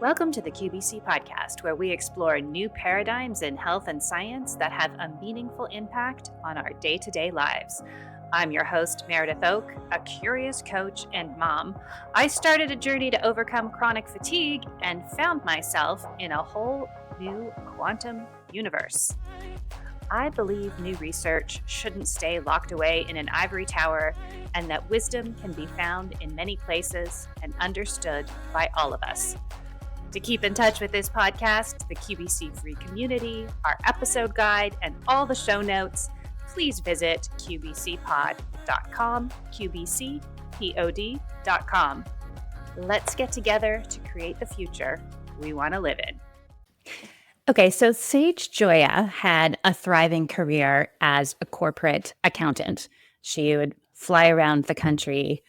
Welcome to the QBC podcast, where we explore new paradigms in health and science that have a meaningful impact on our day-to-day lives. I'm your host, Meredith Oak, a curious coach and mom. I started a journey to overcome chronic fatigue and found myself in a whole new quantum universe. I believe new research shouldn't stay locked away in an ivory tower, and that wisdom can be found in many places and understood by all of us. To keep in touch with this podcast, the QBC free community, our episode guide, and all the show notes, please visit qbcpod.com, qbcpod.com. Let's get together to create the future we want to live in. Okay, so Sage Joya had a thriving career as a corporate accountant. She would fly around the country,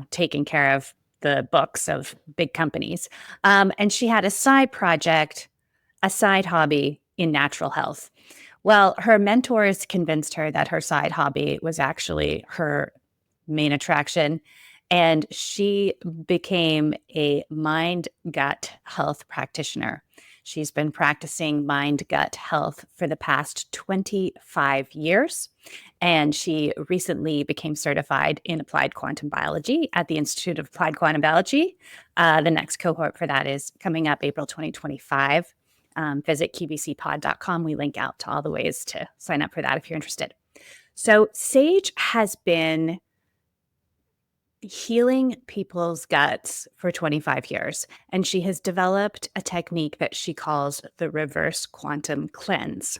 taking care of the books of big companies. And she had a side project, a side hobby in natural health. Well, her mentors convinced her that her side hobby was actually her main attraction, and she became a mind-gut health practitioner. She's been practicing mind-gut health for the past 25 years, and she recently became certified in applied quantum biology at the Institute of Applied Quantum Biology. The next cohort for that is coming up April 2025. Visit qbcpod.com. We link out to all the ways to sign up for that if you're interested. So Sage has been healing people's guts for 25 years, and she has developed a technique that she calls the reverse quantum cleanse.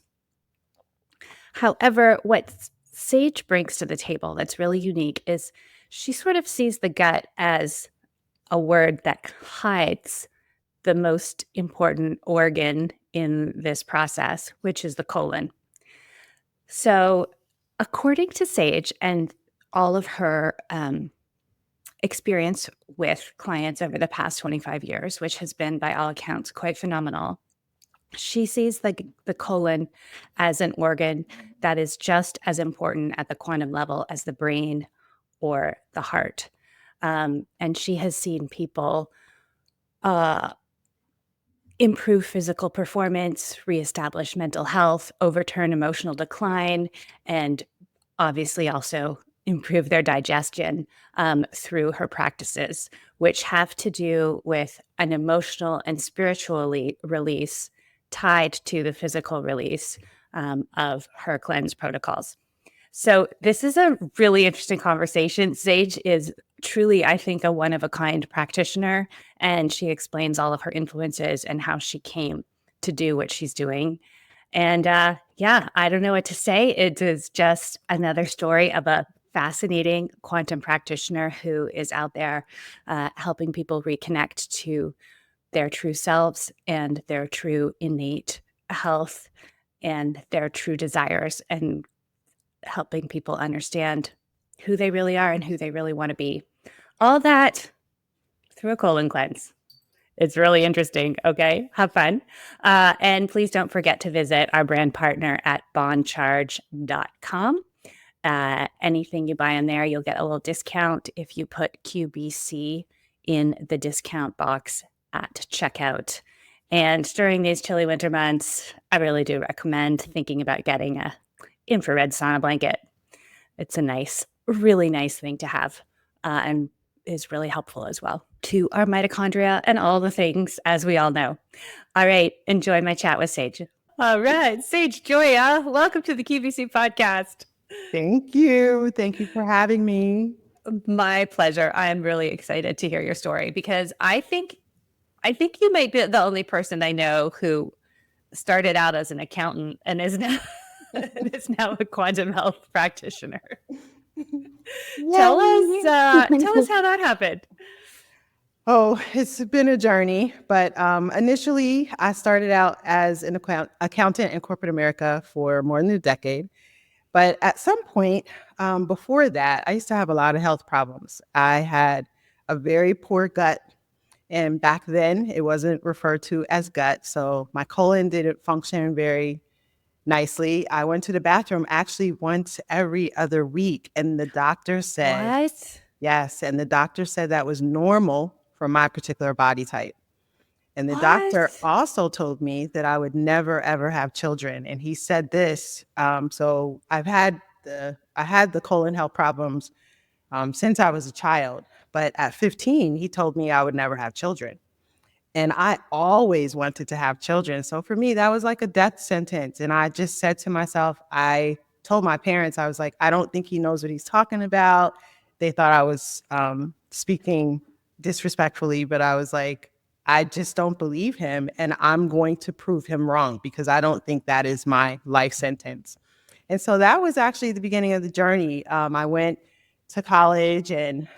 However, what Sage brings to the table that's really unique is she sort of sees the gut as a word that hides the most important organ in this process, which is the colon. So according to Sage and all of her experience with clients over the past 25 years, which has been by all accounts quite phenomenal, she sees the colon as an organ that is just as important at the quantum level as the brain or the heart. And she has seen people improve physical performance, reestablish mental health, overturn emotional decline, and obviously also improve their digestion through her practices, which have to do with an emotional and spiritual release tied to the physical release of her cleanse protocols. So this is a really interesting conversation. Sage is truly, I think, a one-of-a-kind practitioner, and she explains all of her influences and how she came to do what she's doing. And I don't know what to say. It is just another story of a fascinating quantum practitioner who is out there helping people reconnect to their true selves and their true innate health and their true desires, and helping people understand who they really are and who they really want to be. All that through a colon cleanse. It's really interesting. Okay, have fun. And please don't forget to visit our brand partner at bondcharge.com. Anything you buy on there, you'll get a little discount if you put QBC in the discount box at checkout. And during these chilly winter months, I really do recommend thinking about getting a infrared sauna blanket. It's a really nice thing to have, and is really helpful as well to our mitochondria and all the things, as we all know. All right, enjoy my chat with Sage. All right, Sage Joya, welcome to the QVC podcast. Thank you. Thank you for having me. My pleasure. I am really excited to hear your story because I think you might be the only person I know who started out as an accountant and is now a quantum health practitioner. Tell us how that happened. Oh, it's been a journey, but initially I started out as an accountant in corporate America for more than a decade. But at some point before that, I used to have a lot of health problems. I had a very poor gut, and back then it wasn't referred to as gut. So my colon didn't function very nicely. I went to the bathroom actually once every other week, and the doctor said, What? yes, and the doctor said that was normal for my particular body type. And the doctor What? also told me that I would never ever have children. And he said this. So I had the colon health problems since I was a child, but at 15, he told me I would never have children. And I always wanted to have children. So for me, that was like a death sentence. And I just said to myself, I told my parents, I was like, I don't think he knows what he's talking about. They thought I was speaking disrespectfully, but I was like, I just don't believe him. And I'm going to prove him wrong because I don't think that is my life sentence. And so that was actually the beginning of the journey. I went to college and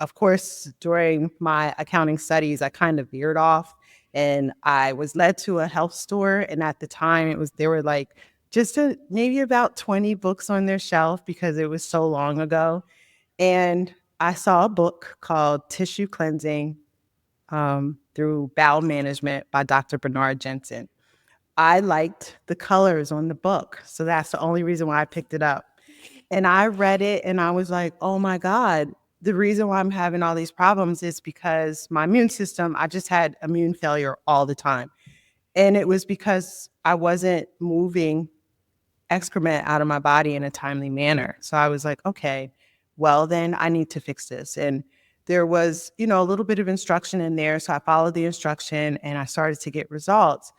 of course, during my accounting studies, I kind of veered off and I was led to a health store. And at the time, there were like maybe about 20 books on their shelf because it was so long ago. And I saw a book called Tissue Cleansing through Bowel Management by Dr. Bernard Jensen. I liked the colors on the book. So that's the only reason why I picked it up. And I read it and I was like, oh my God, the reason why I'm having all these problems is because my immune system, I just had immune failure all the time. And it was because I wasn't moving excrement out of my body in a timely manner. So I was like, okay, well, then I need to fix this. And there was, a little bit of instruction in there. So I followed the instruction and I started to get results.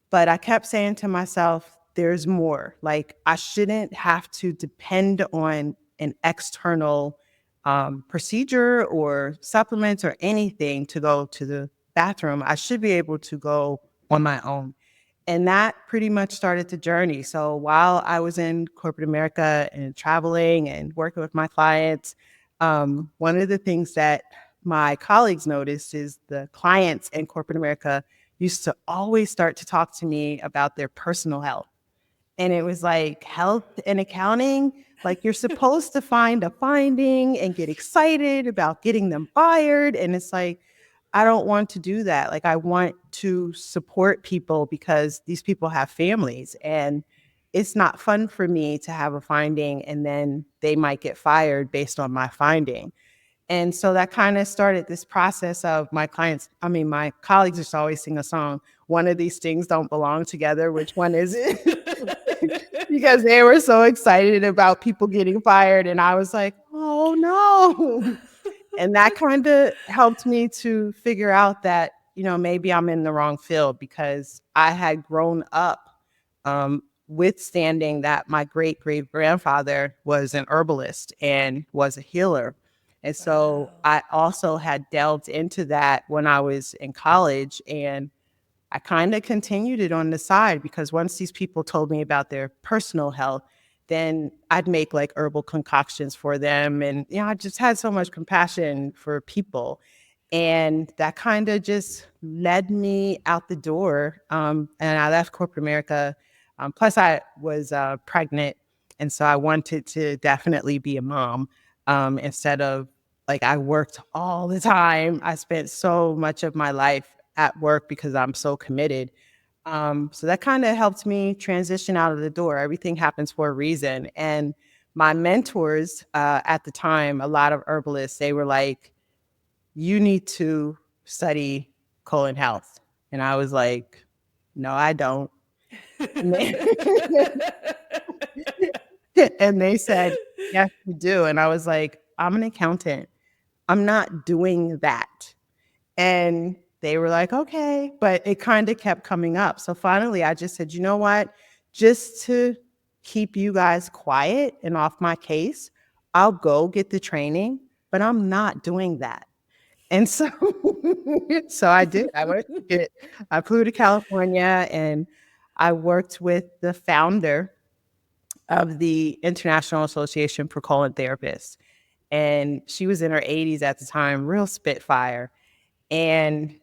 But I kept saying to myself, there's more. Like, I shouldn't have to depend on an external procedure or supplements or anything to go to the bathroom. I should be able to go on my own. And that pretty much started the journey. So while I was in corporate America and traveling and working with my clients, one of the things that my colleagues noticed is the clients in corporate America used to always start to talk to me about their personal health. And it was like health and accounting, like you're supposed to find a finding and get excited about getting them fired. And it's like, I don't want to do that. Like, I want to support people because these people have families and it's not fun for me to have a finding and then they might get fired based on my finding. And so that kind of started this process of my colleagues just always sing a song. One of these things don't belong together. Which one is it? Because they were so excited about people getting fired. And I was like, oh no. And that kind of helped me to figure out that, maybe I'm in the wrong field because I had grown up withstanding that my great great grandfather was an herbalist and was a healer. And so Wow. I also had delved into that when I was in college. And I kind of continued it on the side because once these people told me about their personal health, then I'd make like herbal concoctions for them. And, I just had so much compassion for people. And that kind of just led me out the door. And I left corporate America. Plus, I was pregnant. And so I wanted to definitely be a mom instead of like I worked all the time. I spent so much of my life at work because I'm so committed. So that kind of helped me transition out of the door. Everything happens for a reason. And my mentors at the time, a lot of herbalists, they were like, you need to study colon health. And I was like, no, I don't. And they, and they said, yes, you do. And I was like, I'm an accountant. I'm not doing that. And they were like, okay, but it kind of kept coming up. So finally, I just said, you know what? Just to keep you guys quiet and off my case, I'll go get the training, but I'm not doing that. And so, so I did. I flew to California and I worked with the founder of the International Association for Colon Therapists. And she was in her 80s at the time, real spitfire. And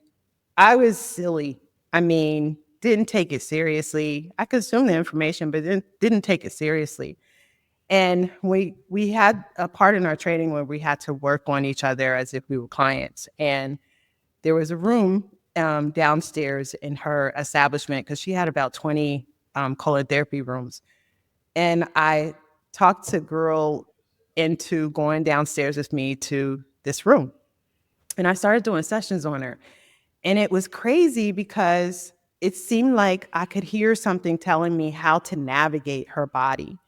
I was silly. I mean, didn't take it seriously. I consumed the information, but didn't take it seriously. And we had a part in our training where we had to work on each other as if we were clients. And there was a room downstairs in her establishment because she had about 20 colon therapy rooms. And I talked the girl into going downstairs with me to this room. And I started doing sessions on her. And it was crazy because it seemed like I could hear something telling me how to navigate her body.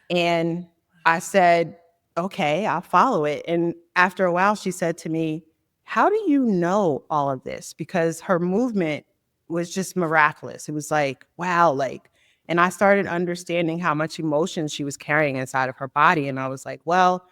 And I said, okay, I'll follow it. And after a while, she said to me, how do you know all of this? Because her movement was just miraculous. It was like, wow, like, and I started understanding how much emotion she was carrying inside of her body. And I was like, well,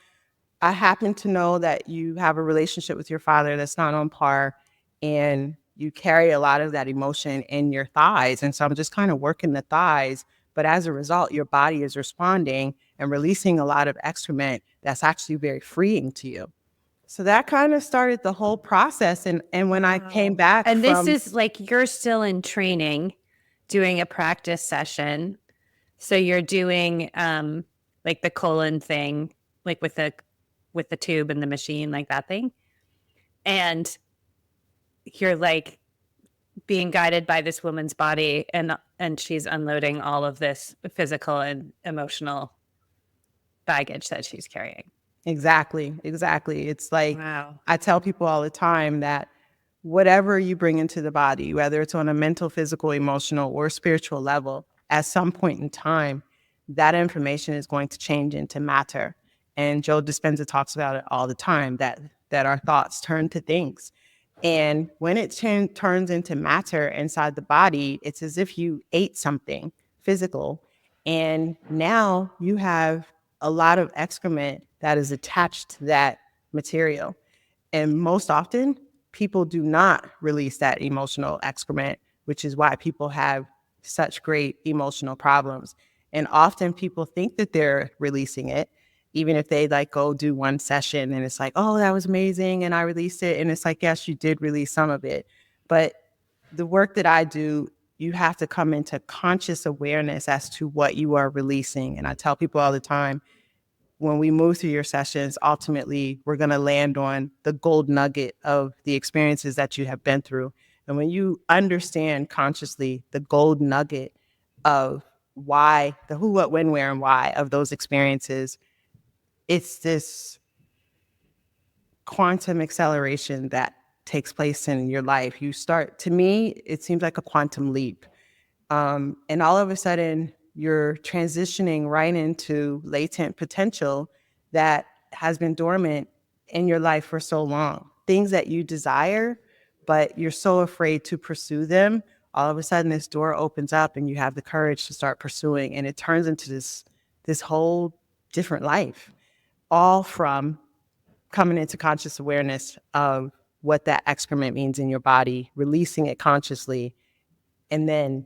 I happen to know that you have a relationship with your father that's not on par, and you carry a lot of that emotion in your thighs. And so I'm just kind of working the thighs. But as a result, your body is responding and releasing a lot of excrement that's actually very freeing to you. So that kind of started the whole process. And when I came Wow. back And this from, is like you're still in training, doing a practice session. So you're doing like the colon thing, like with the tube and the machine, like that thing. And you're like being guided by this woman's body and she's unloading all of this physical and emotional baggage that she's carrying. exactly, exactly. It's like Wow. I tell people all the time that whatever you bring into the body, whether it's on a mental, physical, emotional, or spiritual level, at some point in time, that information is going to change into matter. And Joe Dispenza talks about it all the time, that our thoughts turn to things. And when it turns into matter inside the body, it's as if you ate something physical. And now you have a lot of excrement that is attached to that material. And most often, people do not release that emotional excrement, which is why people have such great emotional problems. And often people think that they're releasing it, even if they like go do one session and it's like, oh, that was amazing. And I released it. And it's like, yes, you did release some of it. But the work that I do, you have to come into conscious awareness as to what you are releasing. And I tell people all the time, when we move through your sessions, ultimately, we're going to land on the gold nugget of the experiences that you have been through. And when you understand consciously the gold nugget of why, the who, what, when, where, and why of those experiences, it's this quantum acceleration that takes place in your life. You start, to me, it seems like a quantum leap. And all of a sudden, you're transitioning right into latent potential that has been dormant in your life for so long. Things that you desire, but you're so afraid to pursue them. All of a sudden, this door opens up, and you have the courage to start pursuing, and it turns into this whole different life, all from coming into conscious awareness of what that excrement means in your body, releasing it consciously, and then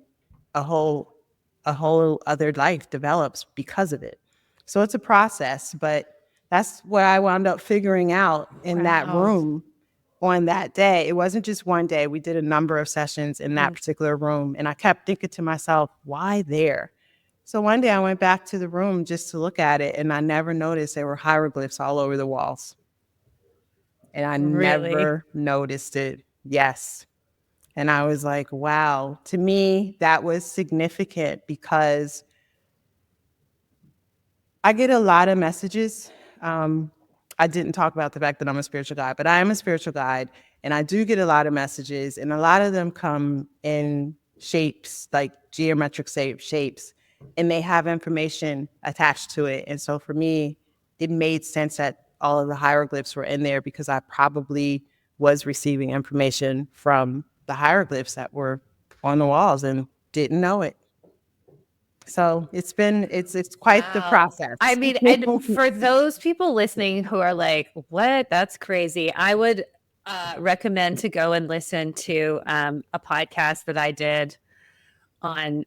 a whole other life develops because of it. So it's a process, but that's what I wound up figuring out in that Wow. room on that day. It wasn't just one day. We did a number of sessions in that Mm. particular room, and I kept thinking to myself, why there? So one day I went back to the room just to look at it, and I never noticed there were hieroglyphs all over the walls. And I Really? never noticed it. Yes. And I was like, wow. To me, that was significant because I get a lot of messages. I didn't talk about the fact that I'm a spiritual guide, but I am a spiritual guide. And I do get a lot of messages, and a lot of them come in shapes, like geometric shapes, and they have information attached to it. And so for me, it made sense that all of the hieroglyphs were in there because I probably was receiving information from the hieroglyphs that were on the walls and didn't know it. So it's quite the Wow. I process. mean, and for those people listening who are like, what? That's crazy. I would recommend to go and listen to a podcast that I did on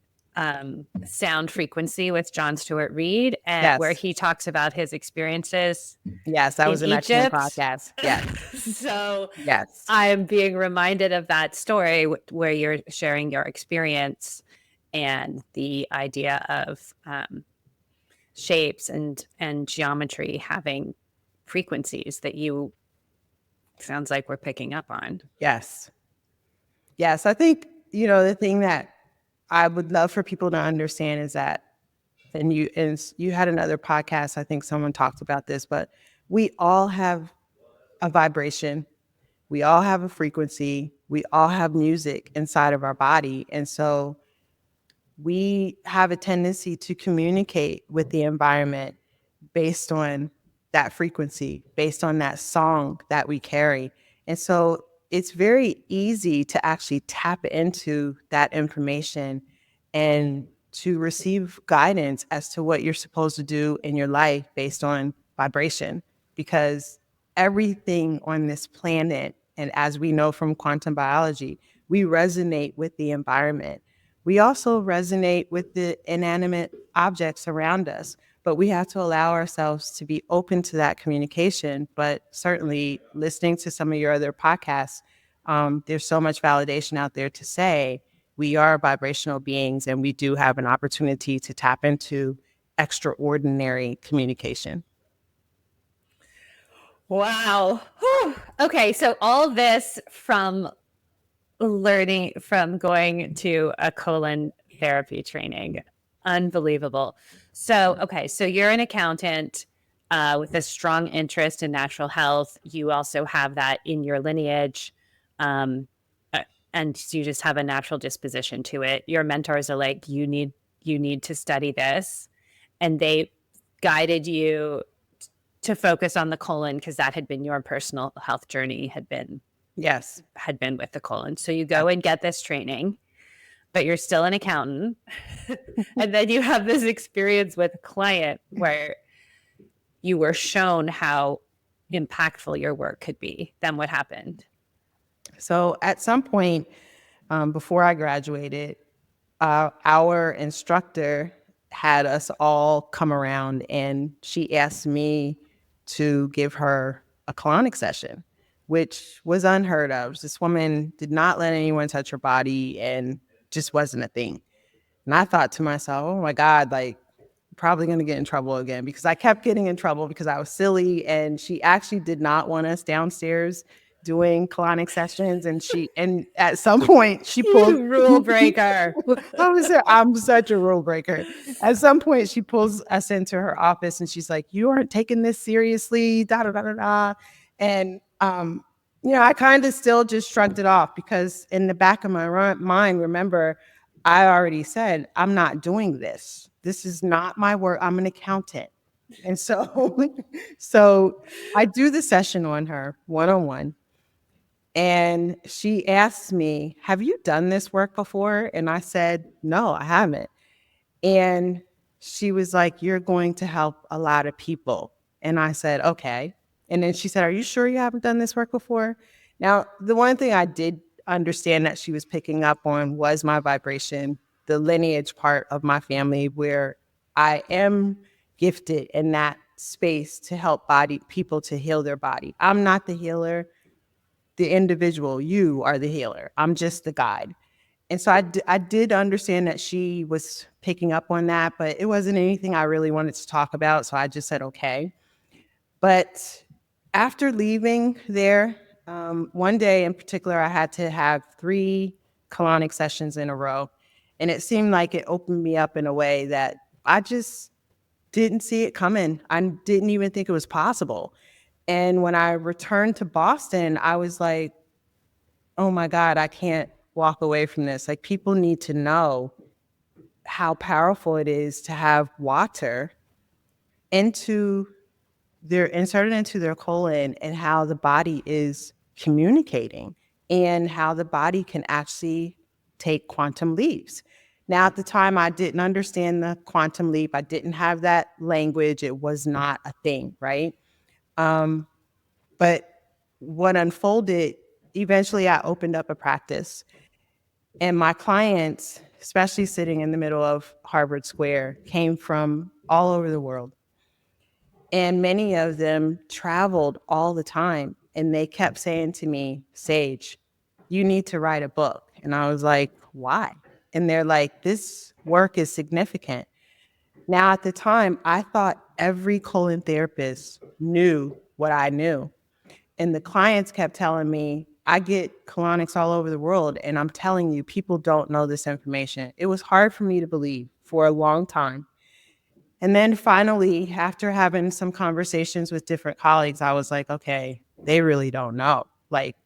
sound frequency with John Stewart Reed, and where Yes. he talks about his experiences Yes, that in was an excellent Egypt. podcast. Yes. So Yes. I'm being reminded of that story where you're sharing your experience and the idea of shapes and geometry having frequencies that you sounds like we're picking up on. Yes. Yes. I think, the thing that I would love for people to understand is that, and you had another podcast, I think someone talked about this, but we all have a vibration. We all have a frequency. We all have music inside of our body. And so we have a tendency to communicate with the environment based on that frequency, based on that song that we carry. And so it's very easy to actually tap into that information and to receive guidance as to what you're supposed to do in your life based on vibration, because everything on this planet, and as we know from quantum biology, we resonate with the environment. We also resonate with the inanimate objects around us, but we have to allow ourselves to be open to that communication. But certainly, listening to some of your other podcasts, there's so much validation out there to say we are vibrational beings and we do have an opportunity to tap into extraordinary communication. Wow. Whew. Okay, so all this from going to a colon therapy training. Unbelievable. So, okay, so you're an accountant with a strong interest in natural health. You also have that in your lineage. Um, and you just have a natural disposition to it. Your mentors are like, you need to study this. And they guided you to focus on the colon because that had been your personal health journey Yes. had been with the colon. So you Yeah. go and get this training, but you're still an accountant. And then you have this experience with a client where you were shown how impactful your work could be. Then what happened? So at some point before I graduated, our instructor had us all come around and she asked me to give her a colonic session, which was unheard of. This woman did not let anyone touch her body and just wasn't a thing. And I thought to myself, oh my God, like, probably going to get in trouble again, because I kept getting in trouble because I was silly. And she actually did not want us downstairs doing colonic sessions. And at some point she pulled You rule breaker. I'm such a rule breaker. At some point she pulls us into her office and she's like, you aren't taking this seriously, da da da da da. And I kind of still just shrugged it off, because in the back of my mind, remember, I already said, I'm not doing this. This is not my work. I'm an accountant. And so, so I do the session on her one-on-one. And she asked me, have you done this work before? And I said, no, I haven't. And she was like, you're going to help a lot of people. And I said, okay. And then she said, are you sure you haven't done this work before? Now, the one thing I did understand that she was picking up on was my vibration, the lineage part of my family, where I am gifted in that space to help people to heal their body. I'm not the healer. The individual, you are the healer. I'm just the guide. And so I did understand that she was picking up on that, but it wasn't anything I really wanted to talk about. So I just said, okay. But after leaving there, one day in particular, I had to have 3 colonic sessions in a row. And it seemed like it opened me up in a way that I just didn't see it coming. I didn't even think it was possible. And when I returned to Boston, I was like, oh my God, I can't walk away from this. Like, people need to know how powerful it is to have water into inserted into their colon, and how the body is communicating and how the body can actually take quantum leaps. Now, at the time, I didn't understand the quantum leap. I didn't have that language. It was not a thing, right? But what unfolded, eventually I opened up a practice. And my clients, especially sitting in the middle of Harvard Square, came from all over the world. And many of them traveled all the time. And they kept saying to me, Sage, you need to write a book. And I was like, why? And they're like, this work is significant. Now, at the time, I thought every colon therapist knew what I knew. And the clients kept telling me, I get colonics all over the world, and I'm telling you, people don't know this information. It was hard for me to believe for a long time. And then finally, after having some conversations with different colleagues, I was like, okay, they really don't know. Like,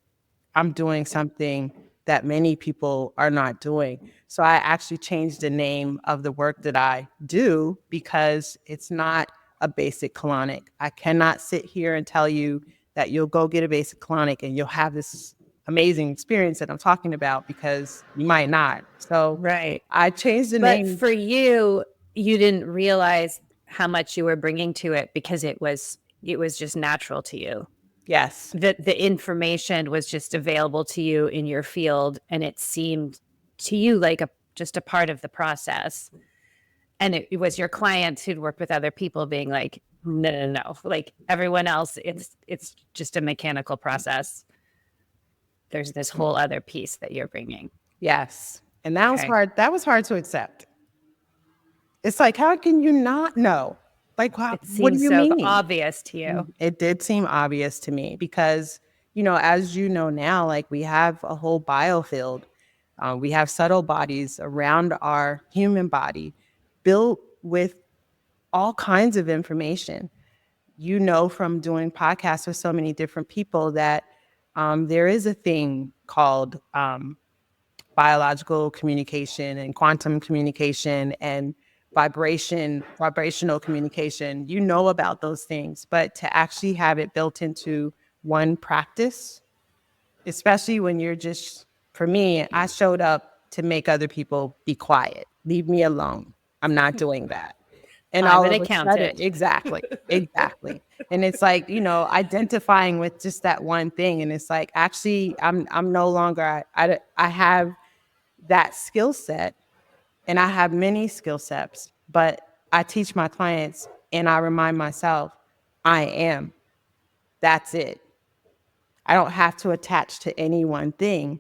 I'm doing something that many people are not doing. So I actually changed the name of the work that I do because it's not a basic colonic. I cannot sit here and tell you that you'll go get a basic colonic and you'll have this amazing experience that I'm talking about, because you might not. So Right. I changed the But name. for you, you didn't realize how much you were bringing to it because it was just natural to you. Yes. The information was just available to you in your field, and it seemed to you like a just a part of the process. And it was your clients who'd worked with other people being like, no, no, no. Like everyone else, it's just a mechanical process. There's this whole other piece that you're bringing. Yes. And that was Okay. hard. That was hard to accept. It's like, how can you not know? Like, It what do seems you so mean? obvious to you. It did seem obvious to me because, as you know now, like we have a whole biofield. We have subtle bodies around our human body built with all kinds of information. From doing podcasts with so many different people that there is a thing called biological communication and quantum communication and vibrational communication. You know about those things, but to actually have it built into one practice, especially when you're just, for me, I showed up to make other people be quiet, leave me alone. I'm not doing that. And I'm all an of a sudden, accountant. exactly. And it's like, identifying with just that one thing. And it's like, actually, I'm no longer, I have that skill set, and I have many skill sets, but I teach my clients and I remind myself, I am. That's it. I don't have to attach to any one thing,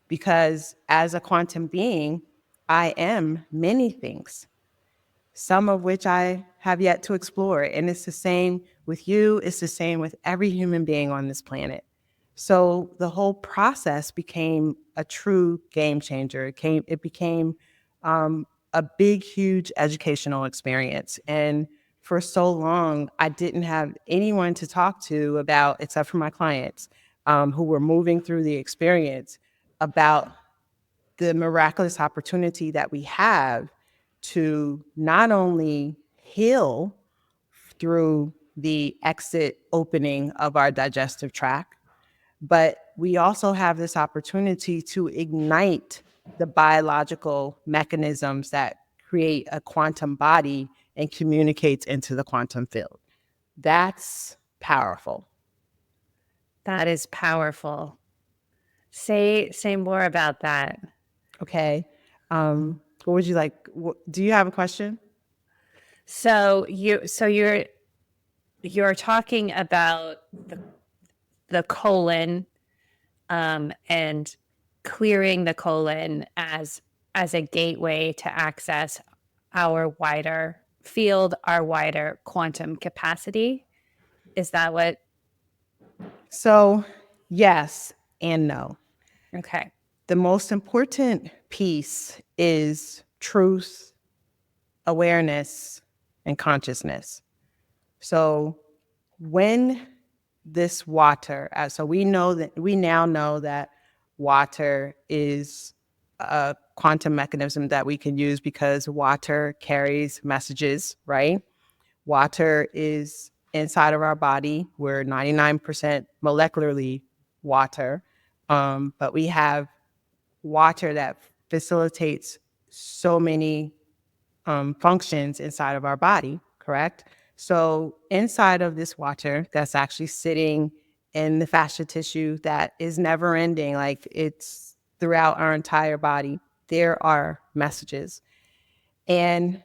because as a quantum being, I am many things, some of which I have yet to explore. And it's the same with you, it's the same with every human being on this planet. So the whole process became a true game changer. It became a big, huge educational experience. And for so long, I didn't have anyone to talk to about, except for my clients who were moving through the experience, about the miraculous opportunity that we have to not only heal through the exit opening of our digestive tract, but we also have this opportunity to ignite the biological mechanisms that create a quantum body and communicates into the quantum field. That's powerful. That is powerful. Say more about that. Okay. What would you like? Do you have a question? You're talking about the colon, and clearing the colon as a gateway to access our wider field, our wider quantum capacity. Is that what? So, yes and no. Okay. The most important piece is truth, awareness, and consciousness. So, when this water, so we now know that water is a quantum mechanism that we can use because water carries messages, right? Water is inside of our body. We're 99% molecularly water, but we have water that facilitates so many functions inside of our body, correct? So inside of this water that's actually sitting in the fascia tissue that is never ending, like it's throughout our entire body, there are messages. And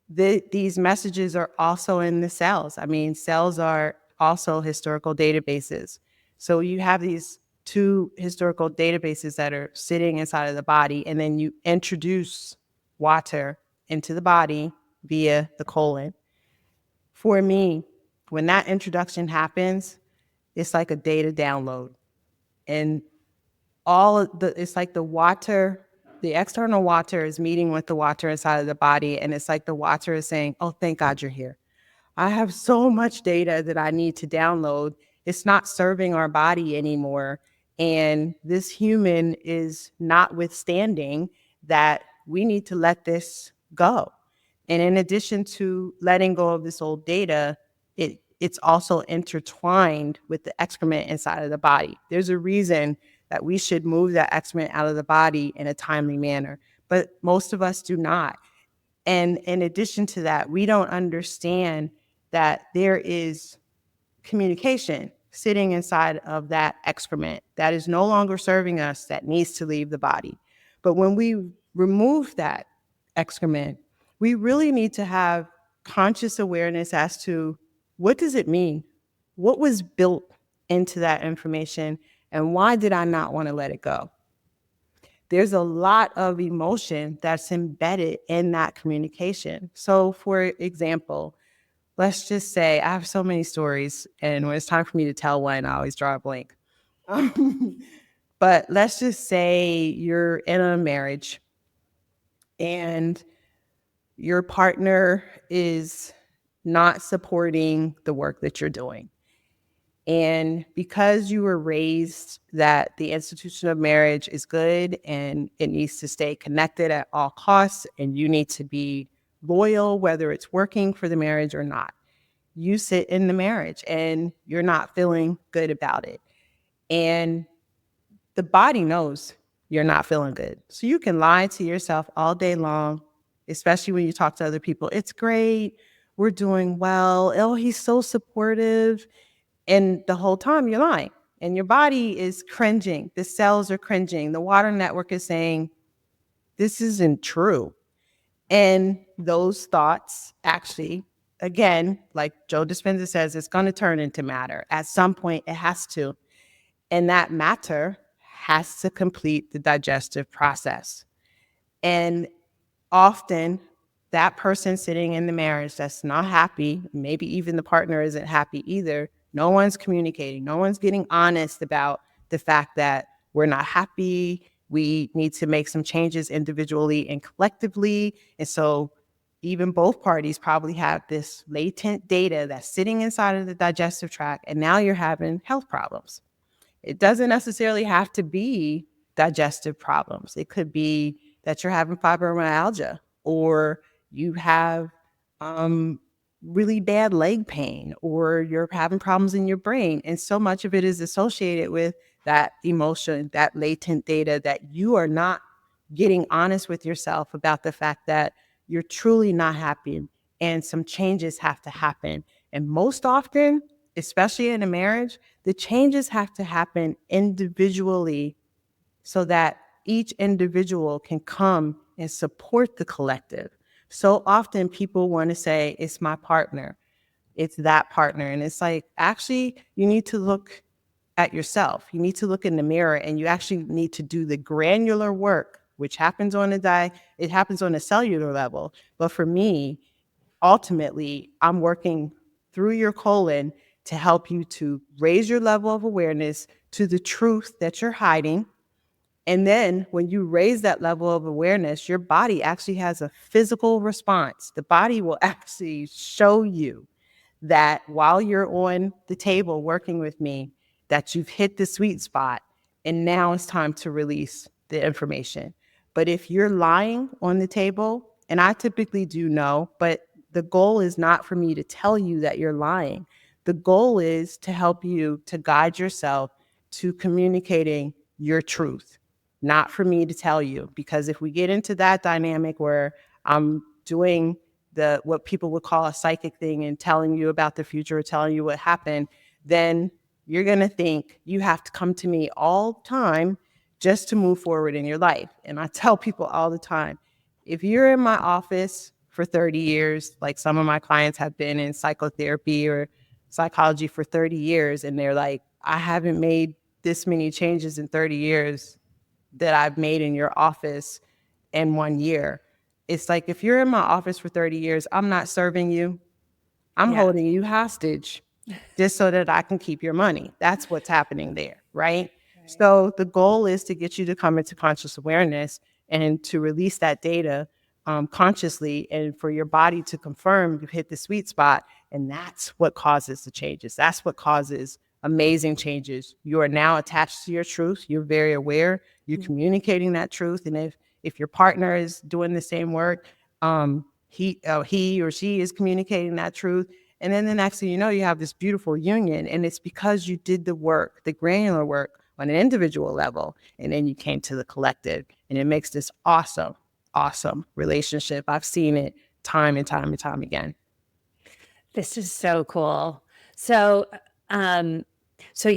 these messages are also in the cells. I mean, cells are also historical databases. So you have these two historical databases that are sitting inside of the body, and then you introduce water into the body via the colon. For me, when that introduction happens, it's like a data download. And it's like the external water is meeting with the water inside of the body. And it's like the water is saying, oh, thank God you're here. I have so much data that I need to download. It's not serving our body anymore. And this human is notwithstanding that we need to let this go. And in addition to letting go of this old data, it's also intertwined with the excrement inside of the body. There's a reason that we should move that excrement out of the body in a timely manner, but most of us do not. And in addition to that, we don't understand that there is communication sitting inside of that excrement that is no longer serving us, that needs to leave the body. But when we remove that excrement, we really need to have conscious awareness as to what does it mean? What was built into that information, and why did I not want to let it go? There's a lot of emotion that's embedded in that communication. So, for example, let's just say I have so many stories, and when it's time for me to tell one, I always draw a blank. But let's just say you're in a marriage and your partner is not supporting the work that you're doing. And because you were raised that the institution of marriage is good and it needs to stay connected at all costs, and you need to be loyal, whether it's working for the marriage or not, you sit in the marriage and you're not feeling good about it. And the body knows you're not feeling good. So you can lie to yourself all day long, especially when you talk to other people. It's great. We're doing well. Oh, he's so supportive. And the whole time you're lying. And your body is cringing. The cells are cringing. The water network is saying, this isn't true. And those thoughts actually, again, like Joe Dispenza says, it's going to turn into matter. At some point, it has to. And that matter has to complete the digestive process. And often, that person sitting in the marriage that's not happy, maybe even the partner isn't happy either, no one's communicating. No one's getting honest about the fact that we're not happy. We need to make some changes individually and collectively. And so even both parties probably have this latent data that's sitting inside of the digestive tract, and now you're having health problems. It doesn't necessarily have to be digestive problems. It could be that you're having fibromyalgia, or you have really bad leg pain, or you're having problems in your brain. And so much of it is associated with that emotion, that latent data, that you are not getting honest with yourself about the fact that you're truly not happy and some changes have to happen. And most often, especially in a marriage, the changes have to happen individually so that each individual can come and support the collective. So often people want to say, it's my partner, it's that partner. And it's like, actually, you need to look at yourself. You need to look in the mirror, and you actually need to do the granular work, which happens on it happens on a cellular level. But for me, ultimately, I'm working through your colon to help you to raise your level of awareness to the truth that you're hiding. And then when you raise that level of awareness, your body actually has a physical response. The body will actually show you that while you're on the table working with me, that you've hit the sweet spot, and now it's time to release the information. But if you're lying on the table, and I typically do know, but the goal is not for me to tell you that you're lying. The goal is to help you to guide yourself to communicating your truth, not for me to tell you. Because if we get into that dynamic where I'm doing what people would call a psychic thing and telling you about the future or telling you what happened, then you're going to think you have to come to me all the time just to move forward in your life. And I tell people all the time, if you're in my office for 30 years, like some of my clients have been in psychotherapy or psychology for 30 years, and they're like, I haven't made this many changes in 30 years that I've made in your office in 1 year. It's like, if you're in my office for 30 years, I'm not serving you. I'm holding you hostage just so that I can keep your money. That's what's happening there, right? So the goal is to get you to come into conscious awareness and to release that data consciously, and for your body to confirm you've hit the sweet spot. And that's what causes the changes. That's what causes amazing changes. You are now attached to your truth. You're very aware. You're communicating that truth. And if your partner is doing the same work, he or she is communicating that truth. And then the next thing you know, you have this beautiful union. And it's because you did the work, the granular work on an individual level. And then you came to the collective. And it makes this awesome, awesome relationship. I've seen it time and time and time again. This is so cool. So, um, so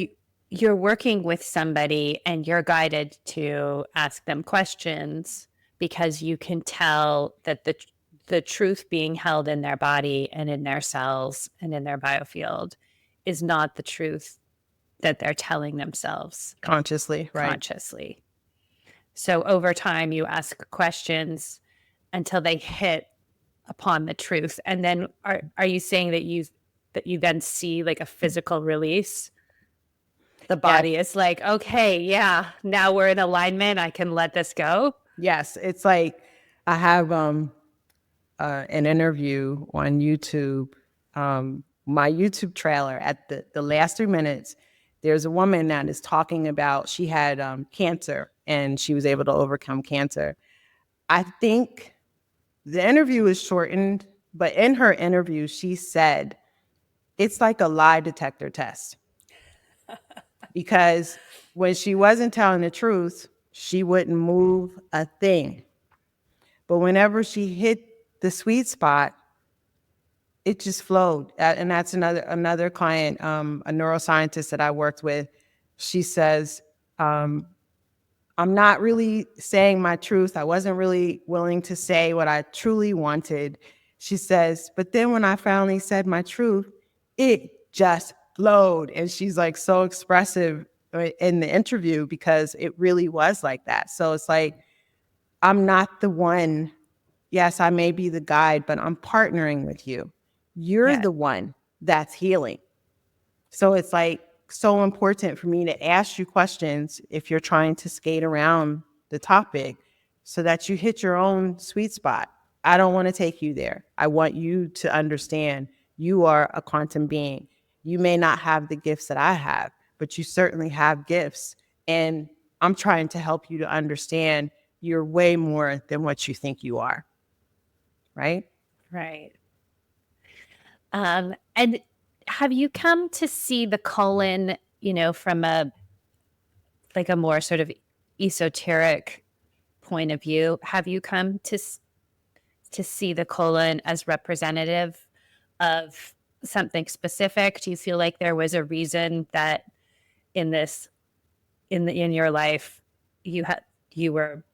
you're working with somebody and you're guided to ask them questions because you can tell that the truth being held in their body and in their cells and in their biofield is not the truth that they're telling themselves Consciously, right? consciously. So over time, you ask questions until they hit upon the truth. And then are you saying that you then see like a physical release? The Yes. body is like, okay, yeah, now we're in alignment. I can let this go. Yes. It's like I have an interview on YouTube. My YouTube trailer at the last 3 minutes, there's a woman that is talking about she had cancer and she was able to overcome cancer. I think the interview is shortened, but in her interview, she said it's like a lie detector test because when she wasn't telling the truth, she wouldn't move a thing. But whenever she hit the sweet spot, it just flowed. And that's another client, a neuroscientist that I worked with. She says, I'm not really saying my truth. I wasn't really willing to say what I truly wanted. She says, but then when I finally said my truth, it just flowed. And she's like so expressive in the interview because it really was like that. So it's like, I'm not the one. Yes, I may be the guide, but I'm partnering with you. You're Yeah. the one that's healing. So it's like so important for me to ask you questions if you're trying to skate around the topic so that you hit your own sweet spot. I don't want to take you there. I want you to understand you are a quantum being. You may not have the gifts that I have, but you certainly have gifts. And I'm trying to help you to understand you're way more than what you think you are. Right? Right. And have you come to see the colon, from a more sort of esoteric point of view? Have you come to see the colon as representative of something specific? Do you feel like there was a reason that in this in your life you were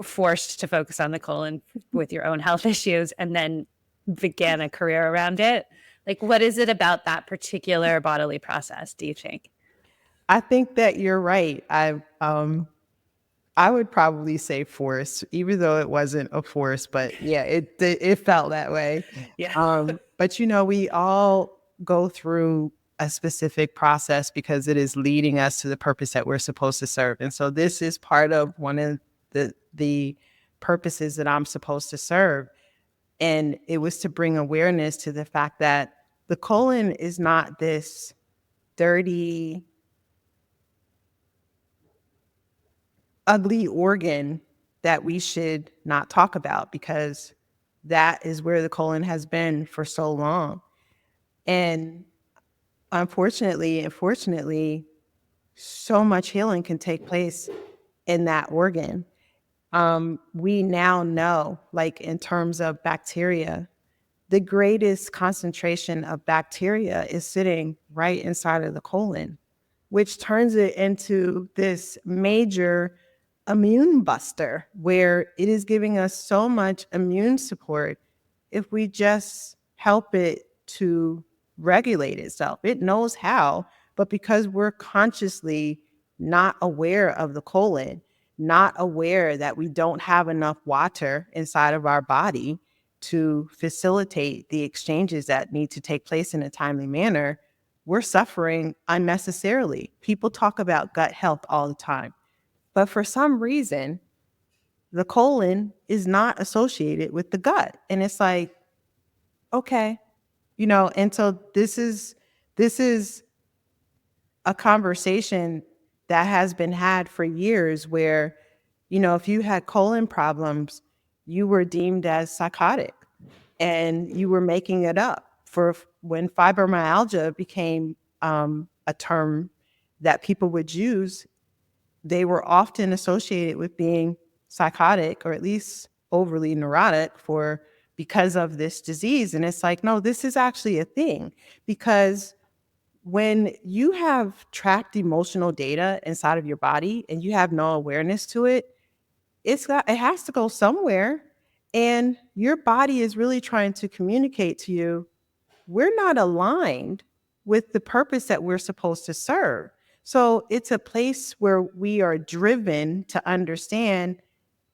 forced to focus on the colon with your own health issues and then began a career around it? Like, what is it about that particular bodily process, do you think? I think that you're right. I would probably say force, even though it wasn't a force, but yeah, it felt that way. Yeah. But we all go through a specific process because it is leading us to the purpose that we're supposed to serve. And so this is part of one of the purposes that I'm supposed to serve. And it was to bring awareness to the fact that the colon is not this dirty, ugly organ that we should not talk about because that is where the colon has been for so long. And unfortunately and fortunately, so much healing can take place in that organ. We now know, like in terms of bacteria, the greatest concentration of bacteria is sitting right inside of the colon, which turns it into this major immune buster where it is giving us so much immune support if we just help it to regulate itself. It knows how, but because we're consciously not aware of the colon, not aware that we don't have enough water inside of our body to facilitate the exchanges that need to take place in a timely manner, we're suffering unnecessarily. People talk about gut health all the time, but for some reason, the colon is not associated with the gut. And it's like, okay, and so this is a conversation that has been had for years where, if you had colon problems, you were deemed as psychotic and you were making it up. For when fibromyalgia became a term that people would use, they were often associated with being psychotic or at least overly neurotic for because of this disease. And it's like, no, this is actually a thing, because when you have tracked emotional data inside of your body and you have no awareness to it, it has to go somewhere. And your body is really trying to communicate to you, we're not aligned with the purpose that we're supposed to serve. So it's a place where we are driven to understand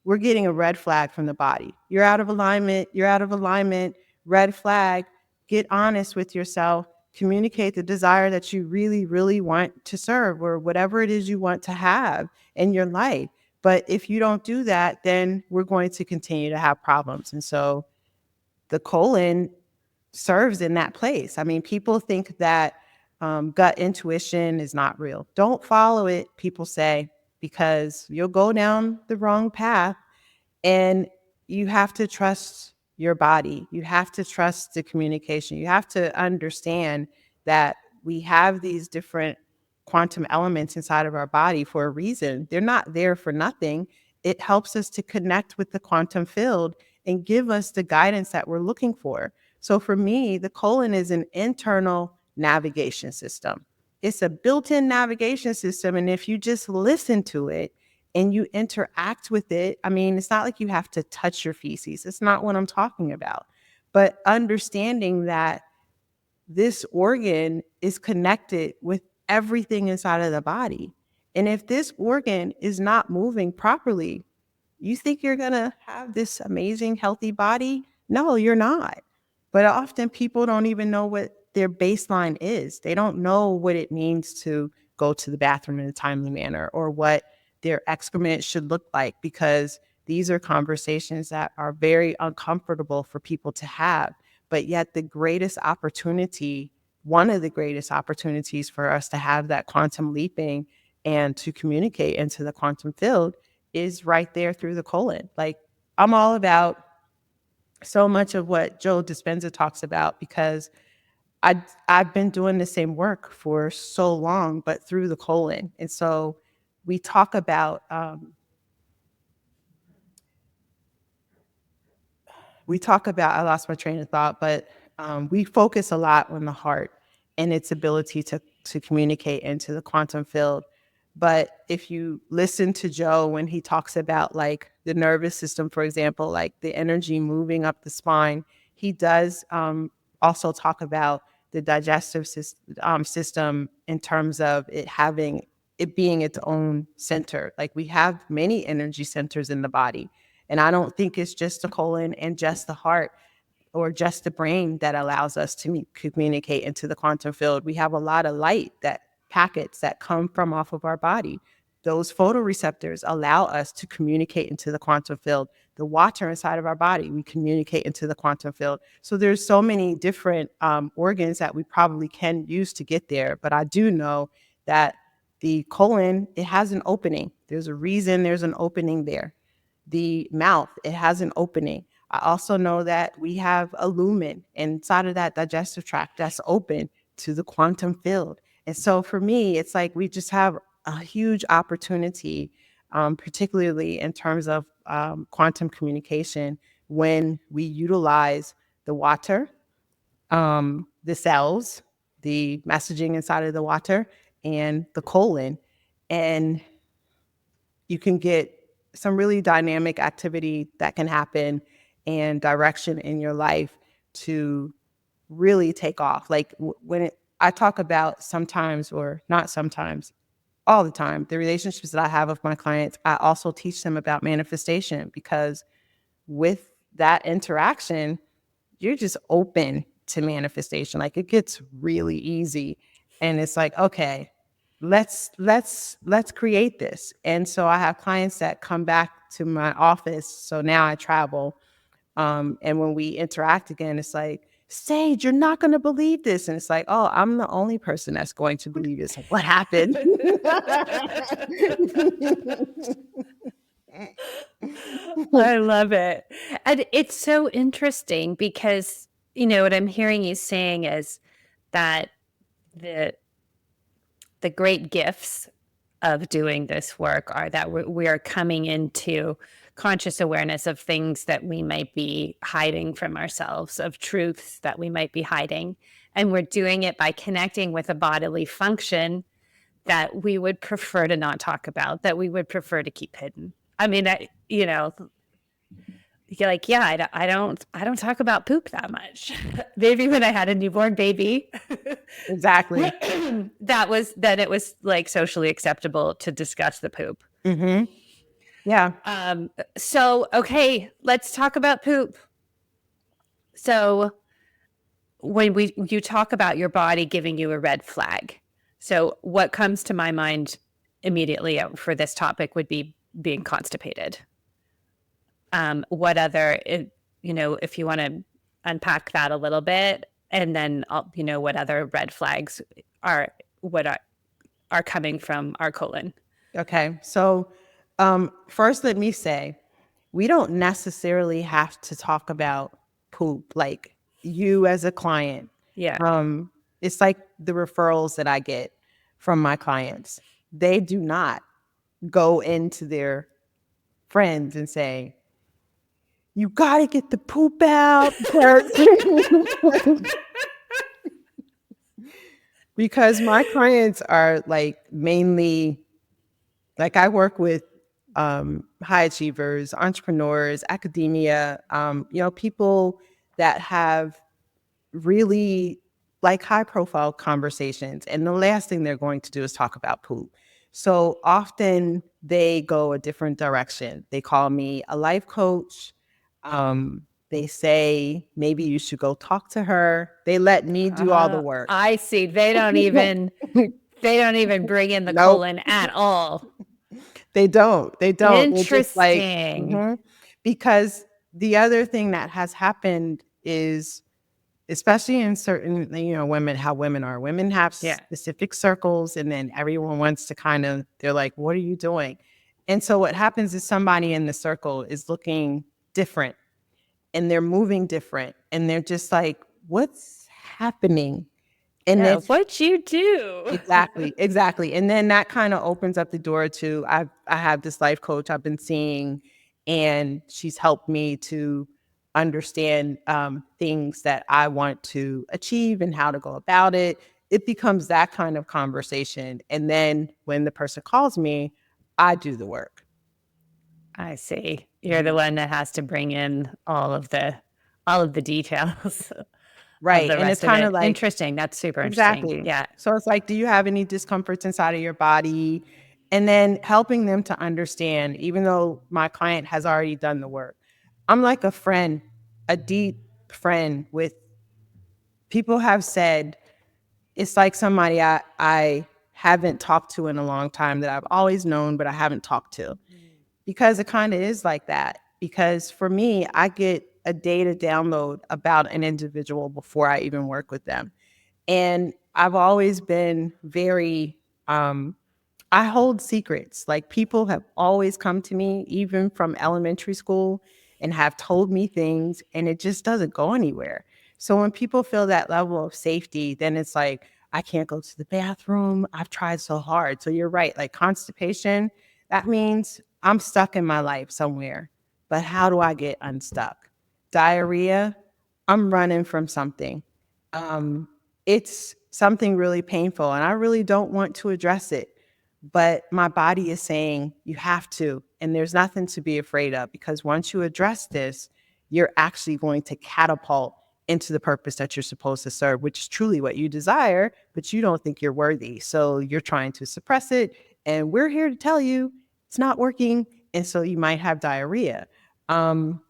we're getting a red flag from the body. You're out of alignment. You're out of alignment. Red flag. Get honest with yourself. Communicate the desire that you really, really want to serve, or whatever it is you want to have in your life. But if you don't do that, then we're going to continue to have problems. And so the colon serves in that place. I mean, people think that gut intuition is not real. Don't follow it, people say, because you'll go down the wrong path. And you have to trust your body. You have to trust the communication. You have to understand that we have these different quantum elements inside of our body for a reason. They're not there for nothing. It helps us to connect with the quantum field and give us the guidance that we're looking for. So for me, the colon is an internal navigation system. It's a built-in navigation system. And if you just listen to it and you interact with it, I mean, it's not like you have to touch your feces. It's not what I'm talking about. But understanding that this organ is connected with everything inside of the body. And if this organ is not moving properly, you think you're going to have this amazing, healthy body? No, you're not. But often people don't even know what their baseline is. They don't know what it means to go to the bathroom in a timely manner, or what their excrement should look like, because these are conversations that are very uncomfortable for people to have. But yet the greatest opportunity, one of the greatest opportunities for us to have that quantum leaping and to communicate into the quantum field is right there through the colon. Like, I'm all about so much of what Joe Dispenza talks about, because I've been doing the same work for so long, but through the colon. And so we talk about I lost my train of thought, but we focus a lot on the heart and its ability to communicate into the quantum field. But if you listen to Joe when he talks about like the nervous system, for example, like the energy moving up the spine, he does also talk about the digestive system in terms of it being its own center. Like, we have many energy centers in the body. And I don't think it's just the colon and just the heart or just the brain that allows us to communicate into the quantum field. We have a lot of light packets that come from off of our body. Those photoreceptors allow us to communicate into the quantum field. The water inside of our body, we communicate into the quantum field. So there's so many different organs that we probably can use to get there. But I do know that the colon, it has an opening. There's a reason there's an opening there. The mouth, it has an opening. I also know that we have a lumen inside of that digestive tract that's open to the quantum field. And so for me, it's like we just have a huge opportunity, particularly in terms of quantum communication, when we utilize the water, the cells, the messaging inside of the water, and the colon. And you can get some really dynamic activity that can happen and direction in your life to really take off. Like, I talk about sometimes, or not sometimes, all the time, the relationships that I have with my clients, I also teach them about manifestation, because with that interaction, you're just open to manifestation. Like, it gets really easy. And it's like, okay, let's create this. And so I have clients that come back to my office. So now I travel. And when we interact again, it's like, Sage, you're not going to believe this. And it's like, oh, I'm the only person that's going to believe this. Like, what happened? I love it. And it's so interesting because, what I'm hearing you saying is that the the great gifts of doing this work are that we are coming into conscious awareness of things that we might be hiding from ourselves, of truths that we might be hiding. And we're doing it by connecting with a bodily function that we would prefer to not talk about, that we would prefer to keep hidden. I mean, you're like, yeah, I don't talk about poop that much. Maybe when I had a newborn baby, Exactly. then it was like socially acceptable to discuss the poop. Mm-hmm. Yeah. So, okay, let's talk about poop. So when you talk about your body giving you a red flag, so what comes to my mind immediately for this topic would be being constipated. What other, if you want to unpack that a little bit, and then what other red flags are what are coming from our colon? Okay. So, first, let me say, we don't necessarily have to talk about poop. Like you as a client, Yeah. it's like the referrals that I get from my clients. They do not go into their friends and say, "You got to get the poop out," because my clients are like mainly like I work with high achievers, entrepreneurs, academia, people that have really like high profile conversations. And the last thing they're going to do is talk about poop. So often they go a different direction. They call me a life coach. They say maybe you should go talk to her. They let me do all the work. I see. They don't even bring in the Nope. colon at all. They don't. They don't. They're just like, Interesting. because the other thing that has happened is, especially in certain, women, how women are. Women have Yeah. specific circles, and then everyone wants to they're like, what are you doing? And so what happens is somebody in the circle is looking different and they're moving different. And they're just like, what's happening? And Yeah. it's What'd you do? exactly. And then that kind of opens up the door to I have this life coach I've been seeing, and she's helped me to understand things that I want to achieve and how to go about it. It becomes that kind of conversation. And then when the person calls me, I do the work. I see. You're the one that has to bring in all of the details of Right. the And it's rest of kind it. of like, Interesting. That's super interesting. exactly. Yeah. So it's like, do you have any discomforts inside of your body? And then helping them to understand, even though my client has already done the work, I'm like a friend, a deep friend with people have said, it's like somebody I haven't talked to in a long time that I've always known, but I haven't talked to, because it kind of is like that. Because for me, I get a data download about an individual before I even work with them. And I've always been very, I hold secrets. Like people have always come to me, even from elementary school, and have told me things, and it just doesn't go anywhere. So when people feel that level of safety, then it's like, I can't go to the bathroom. I've tried so hard. So you're right. Like constipation, that means I'm stuck in my life somewhere. But how do I get unstuck? Diarrhea, I'm running from something. Um, it's something really painful, and I really don't want to address it. But my body is saying you have to, and there's nothing to be afraid of, because once you address this, you're actually going to catapult into the purpose that you're supposed to serve, which is truly what you desire, but you don't think you're worthy. So you're trying to suppress it. And we're here to tell you it's not working. And so you might have diarrhea. Um,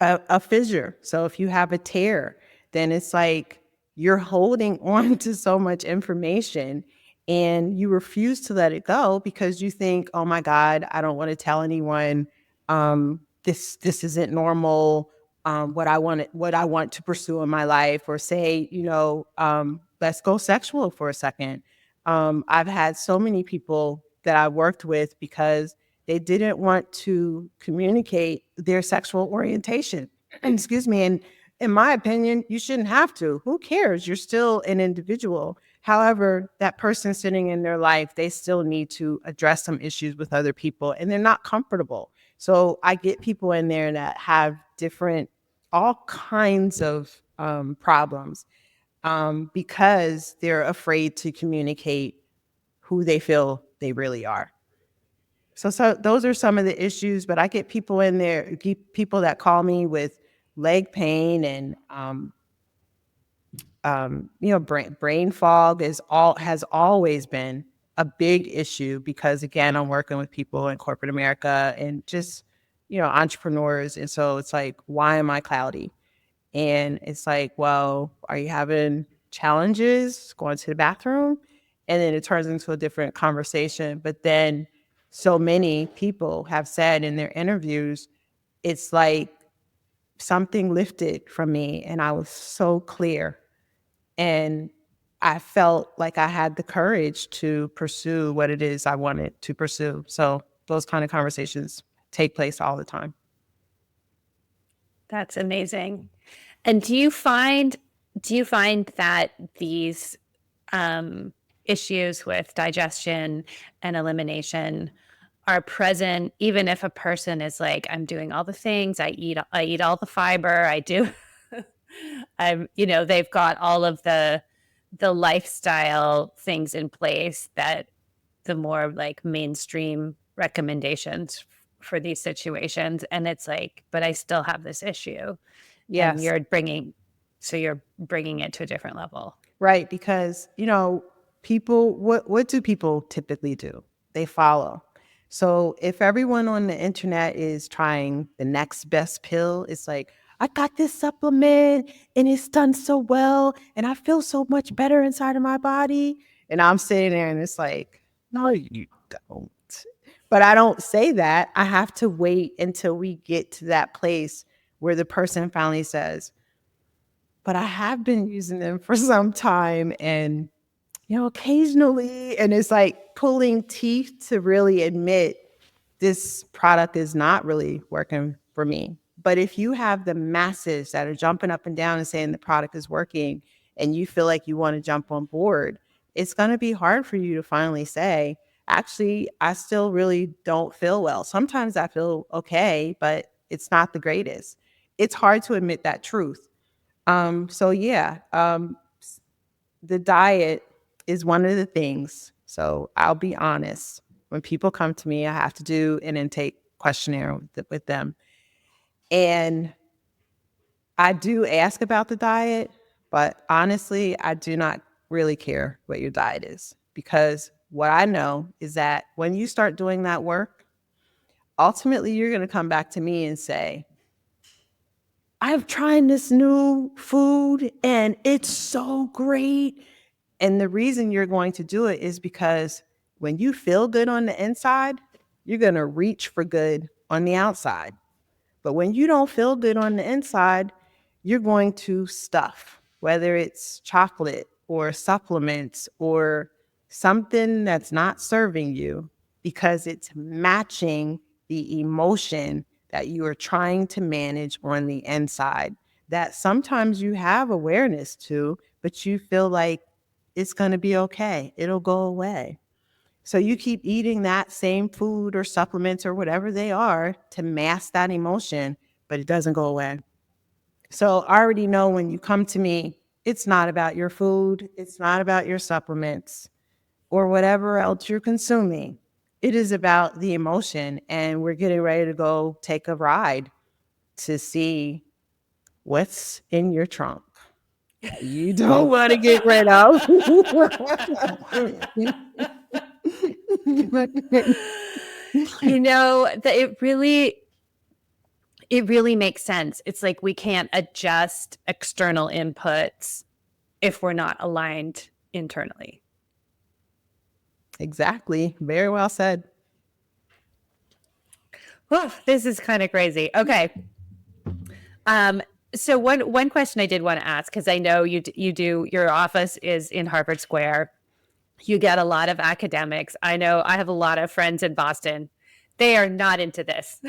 a fissure. So if you have a tear, then it's like you're holding on to so much information and you refuse to let it go because you think, oh my God, I don't want to tell anyone. This isn't normal. what I want to pursue in my life, or say, let's go sexual for a second. I've had so many people that I worked with because they didn't want to communicate their sexual orientation. Excuse me. And in my opinion, you shouldn't have to. Who cares? You're still an individual. However, that person sitting in their life, they still need to address some issues with other people, and they're not comfortable. So I get people in there that have all kinds of problems, because they're afraid to communicate who they feel they really are. So those are some of the issues. But I get people in there, people that call me with leg pain and brain fog has always been a big issue, because again, I'm working with people in corporate America and just entrepreneurs, and so it's like, why am I cloudy? And it's like, well, are you having challenges going to the bathroom? And then it turns into a different conversation. But then so many people have said in their interviews, it's like something lifted from me and I was so clear. And I felt like I had the courage to pursue what it is I wanted to pursue. So those kind of conversations take place all the time. That's amazing. And do you find that these issues with digestion and elimination are present even if a person is like, I'm doing all the things, I eat all the fiber, I do they've got all of the lifestyle things in place, that the more like mainstream recommendations for these situations, and it's like, but I still have this issue. And Yes. you're bringing it to a different level. Right, because people, what do people typically do? They follow. So if everyone on the internet is trying the next best pill, it's like, I got this supplement and it's done so well and I feel so much better inside of my body. And I'm sitting there and it's like, no, you don't. But I don't say that. I have to wait until we get to that place where the person finally says, but I have been using them for some time, and occasionally, and it's like pulling teeth to really admit this product is not really working for me. But if you have the masses that are jumping up and down and saying the product is working, and you feel like you want to jump on board, it's going to be hard for you to finally say, actually, I still really don't feel well. Sometimes I feel okay, but it's not the greatest. It's hard to admit that truth. So yeah, the diet is one of the things. So I'll be honest. When people come to me, I have to do an intake questionnaire with them. And I do ask about the diet, but honestly, I do not really care what your diet is, because what I know is that when you start doing that work, ultimately you're going to come back to me and say, I'm trying this new food and it's so great. And the reason you're going to do it is because when you feel good on the inside, you're going to reach for good on the outside. But when you don't feel good on the inside, you're going to stuff, whether it's chocolate or supplements or something that's not serving you, because it's matching the emotion that you are trying to manage on the inside, that sometimes you have awareness to, but you feel like it's going to be okay. It'll go away. So you keep eating that same food or supplements or whatever they are to mask that emotion, but it doesn't go away. So I already know when you come to me, it's not about your food, it's not about your supplements or whatever else you're consuming. It is about the emotion, and we're getting ready to go take a ride to see what's in your trunk that you don't want to get rid of. It really makes sense. It's like we can't adjust external inputs if we're not aligned internally. Exactly. Very well said. Whew, this is kind of crazy. Okay. Um, so one question I did want to ask, because I know you do, your office is in Harvard Square. You get a lot of academics. I know I have a lot of friends in Boston. They are not into this.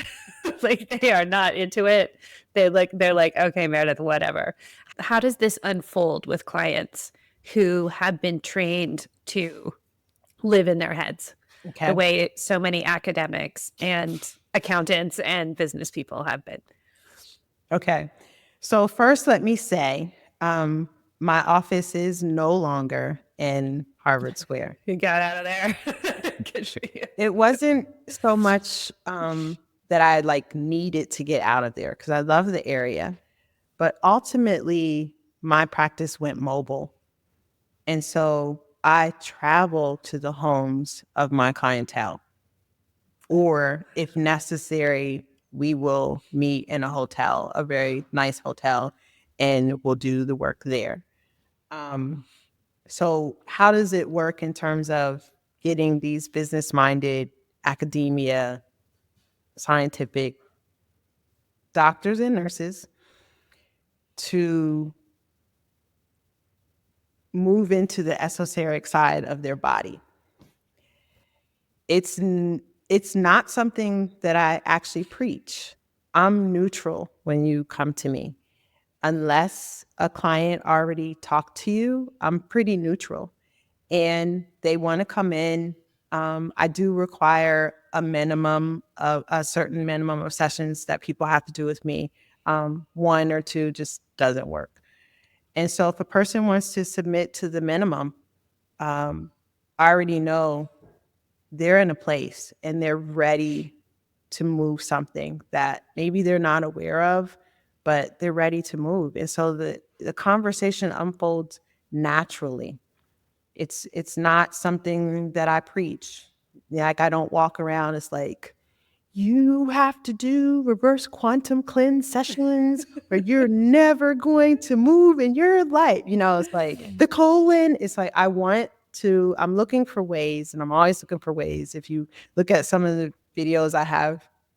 Like they are not into it. They're like, okay, Meredith, whatever. How does this unfold with clients who have been trained to live in their heads the Okay. way so many academics and accountants and business people have been? Okay. So first, let me say, my office is no longer in Harvard Square. You got out of there. Good for you. It wasn't so much that I like needed to get out of there because I love the area, but ultimately my practice went mobile. And so I travel to the homes of my clientele, or if necessary, we will meet in a hotel, a very nice hotel, and we'll do the work there. Um, so, how does it work in terms of getting these business minded academia, scientific doctors and nurses to move into the esoteric side of their body? It's it's not something that I actually preach. I'm neutral when you come to me. Unless a client already talked to you, I'm pretty neutral. And they want to come in. I do require a certain minimum of sessions that people have to do with me. One or two just doesn't work. And so if a person wants to submit to the minimum, I already know they're in a place and they're ready to move something that maybe they're not aware of, but they're ready to move. And so the conversation unfolds naturally. It's not something that I preach. Like I don't walk around, it's like, you have to do reverse quantum cleanse sessions or you're never going to move in your life. It's like the colon, it's like I'm looking for ways, and I'm always looking for ways. If you look at some of the videos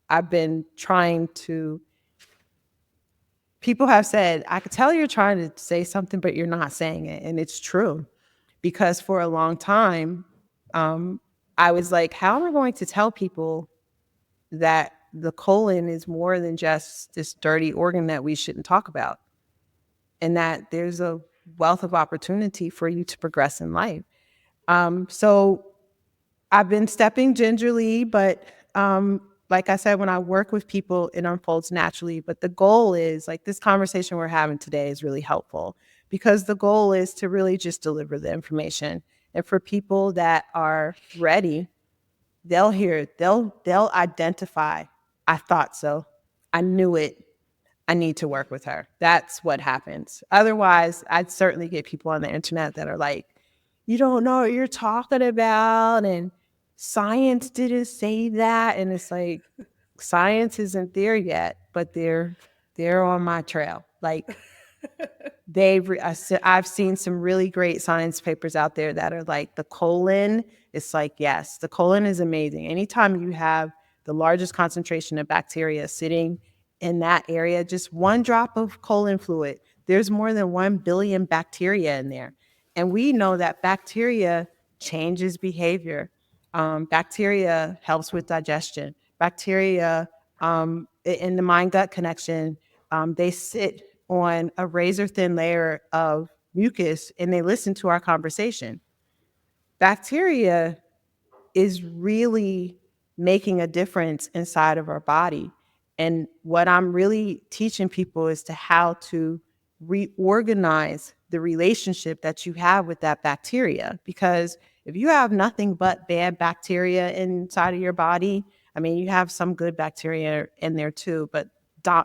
I've been trying to, people have said, I could tell you're trying to say something, but you're not saying it. And it's true because for a long time, um, I was like, how am I going to tell people that the colon is more than just this dirty organ that we shouldn't talk about, and that there's a wealth of opportunity for you to progress in life. So I've been stepping gingerly, but like I said, when I work with people, it unfolds naturally. But the goal is like this conversation we're having today is really helpful because the goal is to really just deliver the information. And for people that are ready, they'll hear it. They'll identify. I thought so. I knew it. I need to work with her. That's what happens. Otherwise, I'd certainly get people on the internet that are like, you don't know what you're talking about. And science didn't say that. And it's like, science isn't there yet, but they're on my trail. Like I've seen some really great science papers out there that are like the colon. It's like, yes, the colon is amazing. Anytime you have the largest concentration of bacteria sitting in that area, just one drop of colon fluid, there's more than 1 billion bacteria in there. And we know that bacteria changes behavior. Bacteria helps with digestion. Bacteria in the mind gut connection, they sit on a razor thin layer of mucus and they listen to our conversation. Bacteria is really making a difference inside of our body. And what I'm really teaching people is to how to reorganize the relationship that you have with that bacteria. Because if you have nothing but bad bacteria inside of your body, I mean, you have some good bacteria in there too, but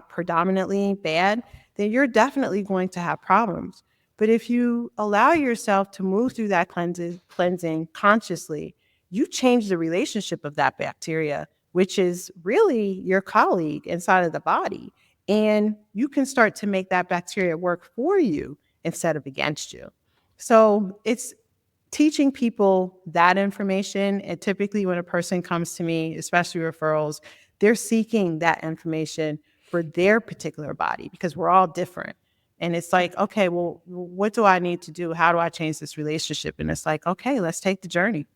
predominantly bad, then you're definitely going to have problems. But if you allow yourself to move through that cleansing consciously, you change the relationship of that bacteria, which is really your colleague inside of the body. And you can start to make that bacteria work for you instead of against you. So it's teaching people that information. And typically, when a person comes to me, especially referrals, they're seeking that information for their particular body, because we're all different. And it's like, okay, well, what do I need to do? How do I change this relationship? And it's like, okay, let's take the journey.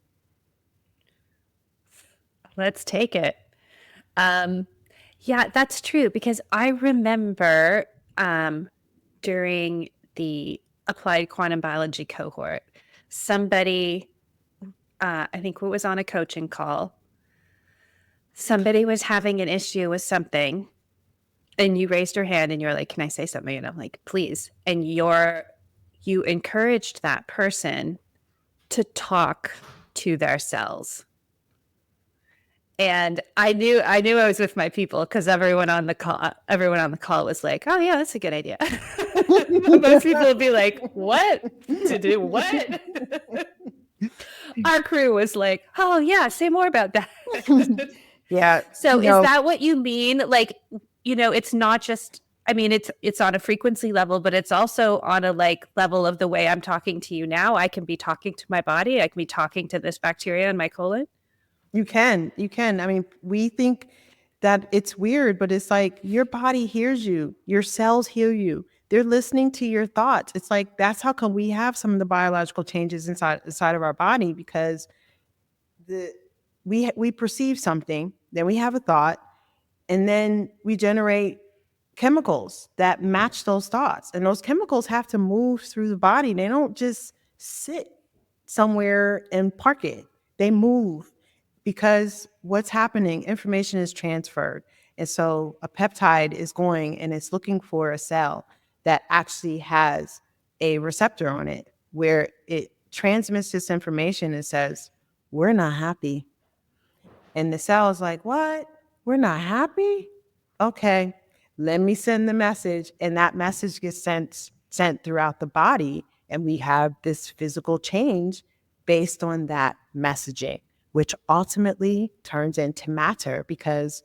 Let's take it. Yeah, that's true, because I remember during the applied quantum biology cohort, somebody, I think it was on a coaching call, somebody was having an issue with something, and you raised your hand and you're like, can I say something? And I'm like, please. And you encouraged that person to talk to their cells. And I knew I was with my people, because everyone on the call was like, oh yeah, that's a good idea. Most people would be like, what? To do what? Our crew was like, oh yeah, say more about that. Yeah. So is that what you mean? Like, it's not just, I mean, it's on a frequency level, but it's also on a level of the way I'm talking to you now. I can be talking to my body. I can be talking to this bacteria in my colon. You can. I mean, we think that it's weird, but it's like your body hears you. Your cells hear you. They're listening to your thoughts. It's like, that's how come we have some of the biological changes inside of our body, because we perceive something, then we have a thought, and then we generate chemicals that match those thoughts. And those chemicals have to move through the body. They don't just sit somewhere and park it. They move, because what's happening, information is transferred. And so a peptide is going and it's looking for a cell that actually has a receptor on it, where it transmits this information and says, we're not happy. And the cell is like, what? We're not happy? Okay, let me send the message. And that message gets sent throughout the body. And we have this physical change based on that messaging, which ultimately turns into matter, because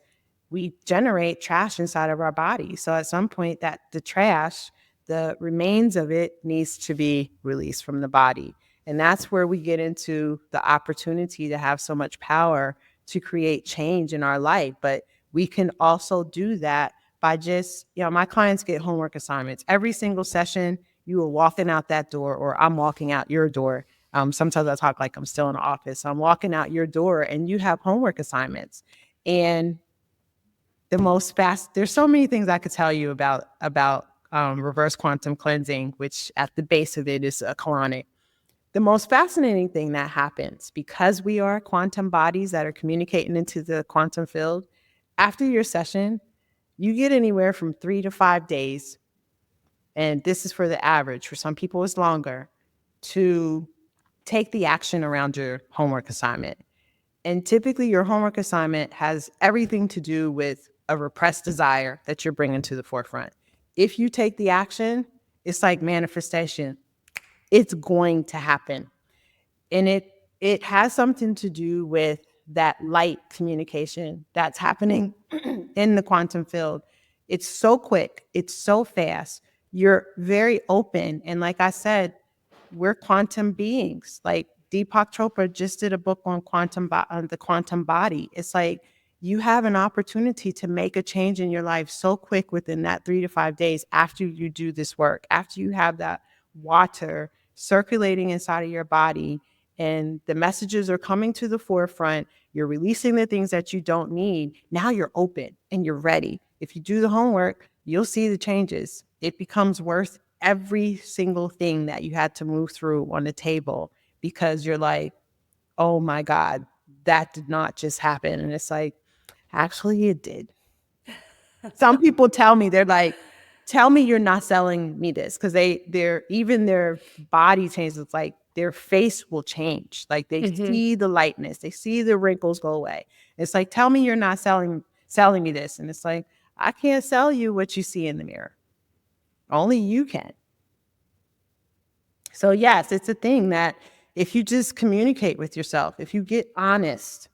we generate trash inside of our body. So at some point, that the trash, the remains of it, needs to be released from the body. And that's where we get into the opportunity to have so much power to create change in our life. But we can also do that by just, my clients get homework assignments. Every single session, you are walking out that door, or I'm walking out your door. Sometimes I talk like I'm still in the office. I'm walking out your door and you have homework assignments. And there's so many things I could tell you about reverse quantum cleansing, which at the base of it is a colonic. The most fascinating thing that happens, because we are quantum bodies that are communicating into the quantum field, after your session, you get anywhere from 3 to 5 days, and this is for the average, for some people it's longer, to take the action around your homework assignment. And typically your homework assignment has everything to do with a repressed desire that you're bringing to the forefront. If you take the action, it's like manifestation. It's going to happen. And it has something to do with that light communication that's happening in the quantum field. It's so quick. It's so fast. You're very open. And like I said, we're quantum beings. Like Deepak Chopra just did a book on the quantum body. It's like you have an opportunity to make a change in your life so quick within that 3 to 5 days after you do this work, after you have that water circulating inside of your body and the messages are coming to the forefront. You're releasing the things that you don't need. Now you're open and you're ready. If you do the homework, you'll see the changes. It becomes worth every single thing that you had to move through on the table, because you're like, oh my God, that did not just happen. And it's like, actually it did. Some people tell me, they're like, tell me you're not selling me this, because even their body changes. It's like their face will change. Like they see the lightness, they see the wrinkles go away. It's like, tell me you're not selling me this. And it's like, I can't sell you what you see in the mirror. Only you can. So yes, it's a thing that if you just communicate with yourself, if you get honest,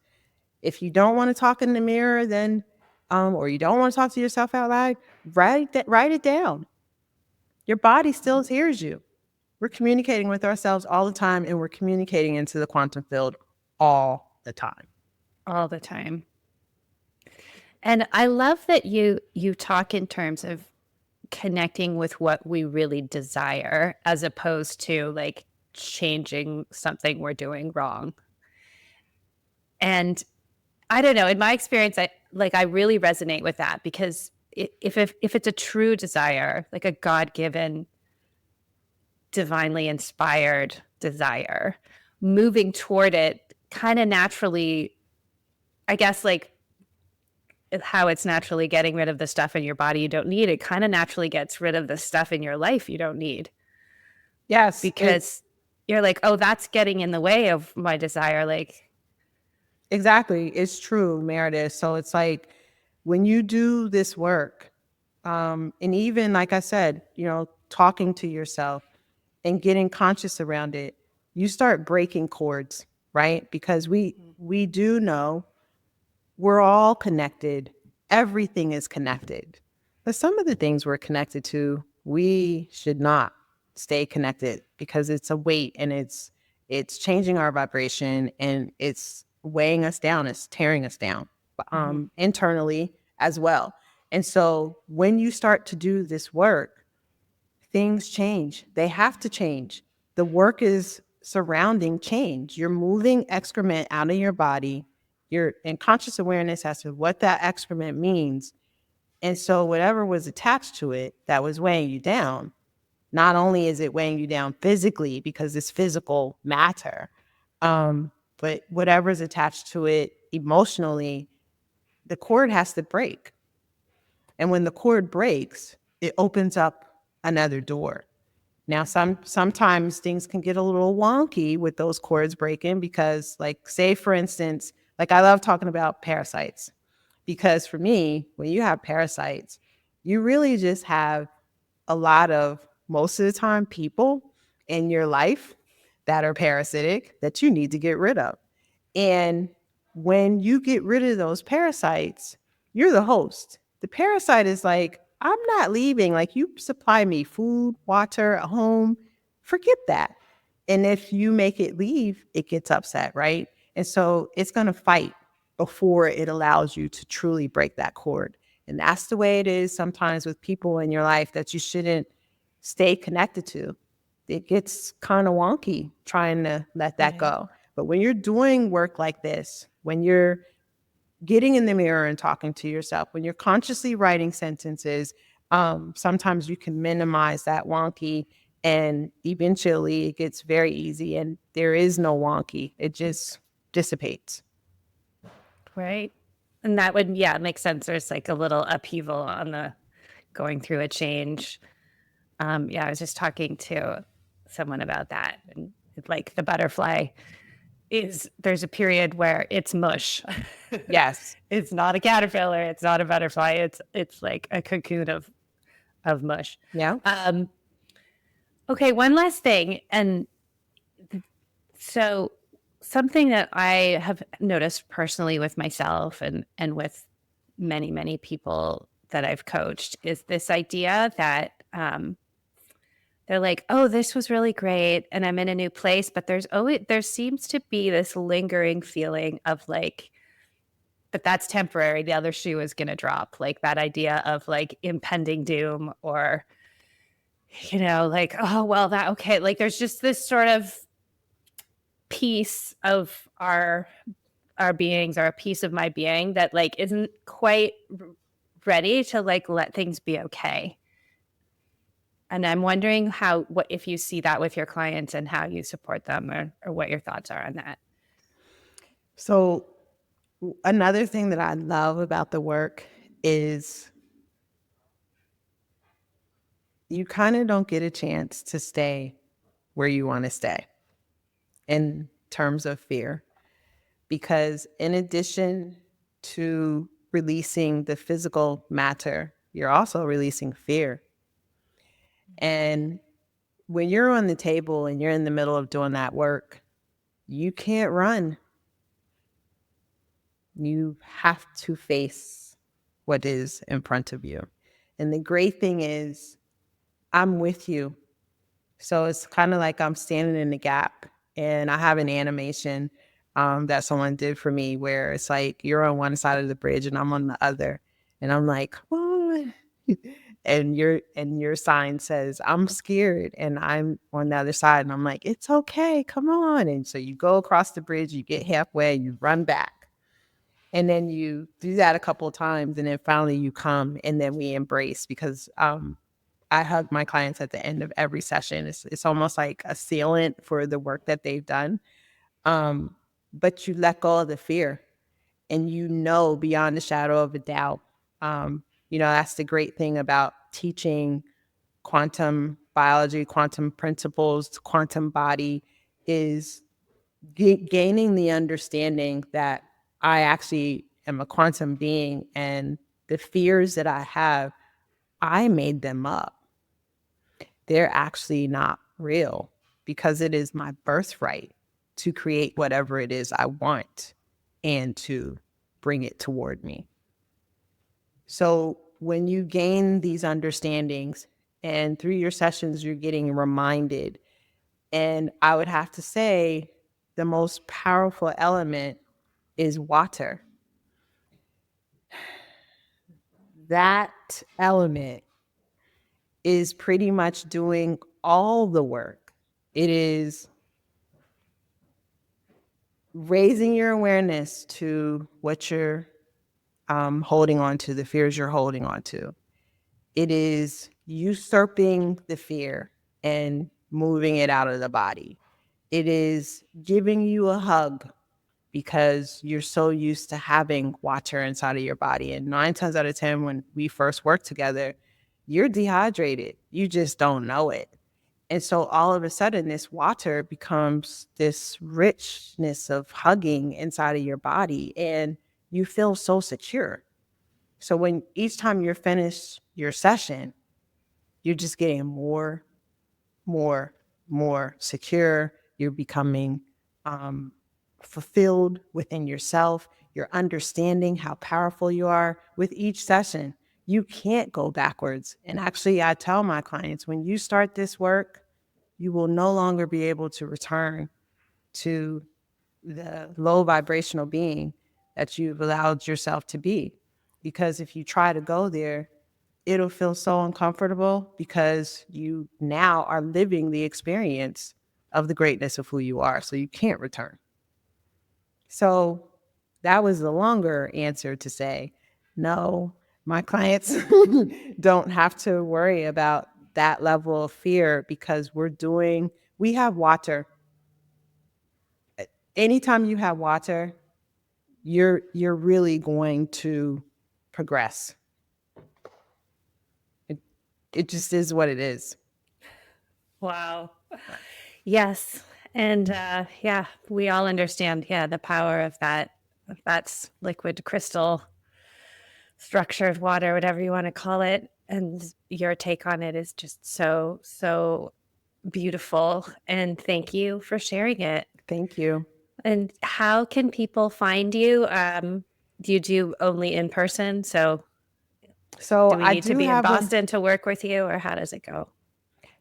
if you don't want to talk in the mirror, then or you don't want to talk to yourself out loud, write it down. Your body still hears you. We're communicating with ourselves all the time, and we're communicating into the quantum field all the time. All the time. And I love that you talk in terms of connecting with what we really desire as opposed to like changing something we're doing wrong. And I don't know, in my experience, I really resonate with that because if it's a true desire, like a God-given, divinely inspired desire, moving toward it kind of naturally, I guess, like how it's naturally getting rid of the stuff in your body you don't need, it kind of naturally gets rid of the stuff in your life you don't need Yes, because you're like, oh, that's getting in the way of my desire. Like, exactly. It's true, Meredith. So it's like when you do this work, and even like I said, talking to yourself and getting conscious around it, you start breaking cords, right? Because we do know we're all connected. Everything is connected. But some of the things we're connected to, we should not stay connected because it's a weight and it's changing our vibration and it's weighing us down, it's tearing us down internally as well. And so when you start to do this work, things change. They have to change. The work is surrounding change. You're moving excrement out of your body. You're in conscious awareness as to what that excrement means. And so, whatever was attached to it that was weighing you down, not only is it weighing you down physically because it's physical matter, but whatever's attached to it emotionally, the cord has to break. And when the cord breaks, it opens up another door. Now, sometimes things can get a little wonky with those cords breaking because, like, say for instance, like I love talking about parasites because for me, when you have parasites, you really just have a lot of most of the time people in your life that are parasitic that you need to get rid of. And when you get rid of those parasites, you're the host. The parasite is like, I'm not leaving. Like, you supply me food, water, a home. Forget that. And if you make it leave, it gets upset, right? And so it's going to fight before it allows you to truly break that cord. And that's the way it is sometimes with people in your life that you shouldn't stay connected to. It gets kind of wonky trying to let that right. go. But when you're doing work like this, when you're getting in the mirror and talking to yourself, when you're consciously writing sentences, sometimes you can minimize that wonky and eventually it gets very easy and there is no wonky. It just dissipates. Right. And that would, yeah, make sense. There's like a little upheaval on the going through a change. Yeah, I was just talking to someone about that. And like the butterfly there's a period where it's mush. Yes. It's not a caterpillar. It's not a butterfly. It's like a cocoon of mush. Yeah. Um, okay, one last thing. And so something that I have noticed personally with myself and with many, many people that I've coached is this idea that they're like, oh, this was really great. And I'm in a new place. But there seems to be this lingering feeling of like, but that's temporary. The other shoe is going to drop. Like that idea of like impending doom or, like, oh, well, that, okay. Like there's just this sort of piece of our beings or a piece of my being that like isn't quite ready to like let things be okay. And I'm wondering what if you see that with your clients and how you support them or what your thoughts are on that. So another thing that I love about the work is you kind of don't get a chance to stay where you want to stay in terms of fear. Because in addition to releasing the physical matter, you're also releasing fear. And when you're on the table and you're in the middle of doing that work, you can't run. You have to face what is in front of you. And the great thing is, I'm with you. So it's kind of like I'm standing in the gap and I have an animation that someone did for me, where it's like you're on one side of the bridge and I'm on the other, and I'm like, come on. And your sign says, I'm scared, and I'm on the other side, and I'm like, it's okay, come on. And so you go across the bridge, you get halfway, you run back. And then you do that a couple of times, and then finally you come, and then we embrace, because I hug my clients at the end of every session. It's almost like a sealant for the work that they've done. Um, but you let go of the fear, and you know beyond the shadow of a doubt. That's the great thing about teaching quantum biology, quantum principles, quantum body, is gaining the understanding that I actually am a quantum being, and the fears that I have, I made them up. They're actually not real, because it is my birthright to create whatever it is I want and to bring it toward me. So when you gain these understandings, and through your sessions, you're getting reminded, and I would have to say the most powerful element is water. That element is pretty much doing all the work. It is raising your awareness to what you're holding on to, the fears you're holding on to. It is usurping the fear and moving it out of the body. It is giving you a hug because you're so used to having water inside of your body. And 9 times out of 10, when we first work together, you're dehydrated. You just don't know it. And so all of a sudden, this water becomes this richness of hugging inside of your body, and you feel so secure. So when each time you're finished your session, you're just getting more, more secure. You're becoming fulfilled within yourself. You're understanding how powerful you are with each session. You can't go backwards. And actually, I tell my clients, when you start this work, you will no longer be able to return to the low vibrational being that you've allowed yourself to be. Because if you try to go there, it'll feel so uncomfortable, because you now are living the experience of the greatness of who you are. So you can't return. So that was the longer answer to say, no, my clients don't have to worry about that level of fear, because we have water. Anytime you have water, you're really going to progress. It just is what it is. Wow. Yes. And yeah, we all understand, the power of that's liquid crystal structure of water, whatever you want to call it. And your take on it is just so, so beautiful. And thank you for sharing it. Thank you. And how can people find you? Do you do only in person? So So do we I need to do be in have Boston to work with you, or how does it go?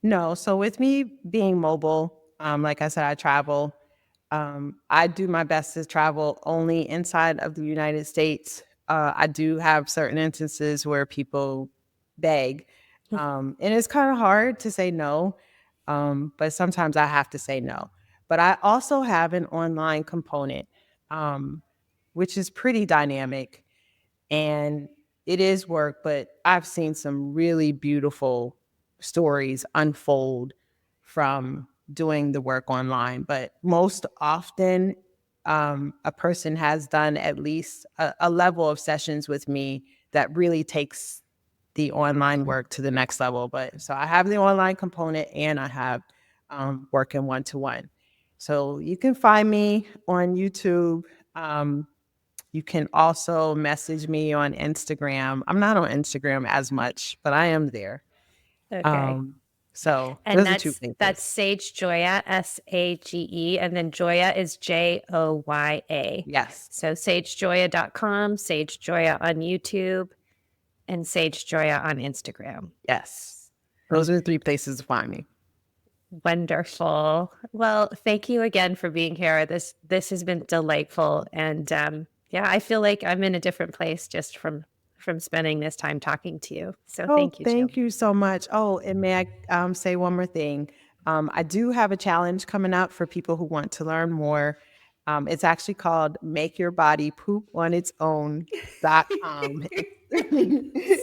no. So with me being mobile, like I said, I travel. I do my best to travel only inside of the United States. I do have certain instances where people beg, and it's kind of hard to say no, but sometimes I have to say no. But I also have an online component, um, which is pretty dynamic, and it is work, but I've seen some really beautiful stories unfold from doing the work online. But most often, a person has done at least a level of sessions with me that really takes the online work to the next level. But so I have the online component, and I have working one-to-one. So you can find me on YouTube. You can also message me on Instagram. I'm not on Instagram as much, but I am there. Okay. So And those are two that's places. Sage Joya, Sage, and then Joya is Joya. Yes. So sagejoya.com, Sage Joya on YouTube, and Sage Joya on Instagram. Yes. Those are the three places to find me. Wonderful. Well, thank you again for being here. This has been delightful, and yeah, I feel like I'm in a different place just from spending this time talking to you. So Oh, thank you, Jill. thank you so much. Oh, and may I say one more thing? I do have a challenge coming up for people who want to learn more. It's actually called Make Your Body Poop on Its Own.com.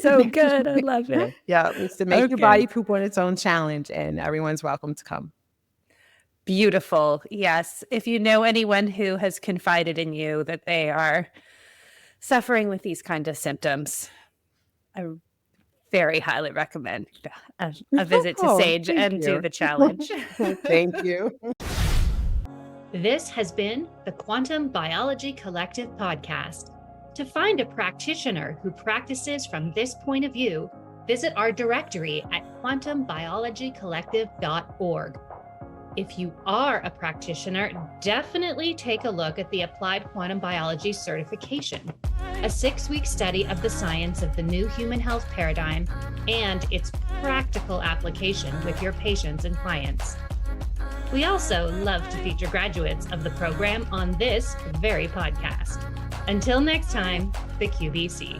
So good. I love it. Yeah, it's the Make Your Okay. Body Poop on Its Own challenge, and everyone's welcome to come. Beautiful. Yes. If you know anyone who has confided in you that they are suffering with these kind of symptoms, I very highly recommend a visit to Oh, Sage thank and do you. the challenge. Thank you. This has been the Quantum Biology Collective podcast. To find a practitioner who practices from this point of view, visit our directory at quantumbiologycollective.org. If you are a practitioner, definitely take a look at the Applied Quantum Biology Certification, a 6-week study of the science of the new human health paradigm and its practical application with your patients and clients. We also love to feature graduates of the program on this very podcast. Until next time, the QBC.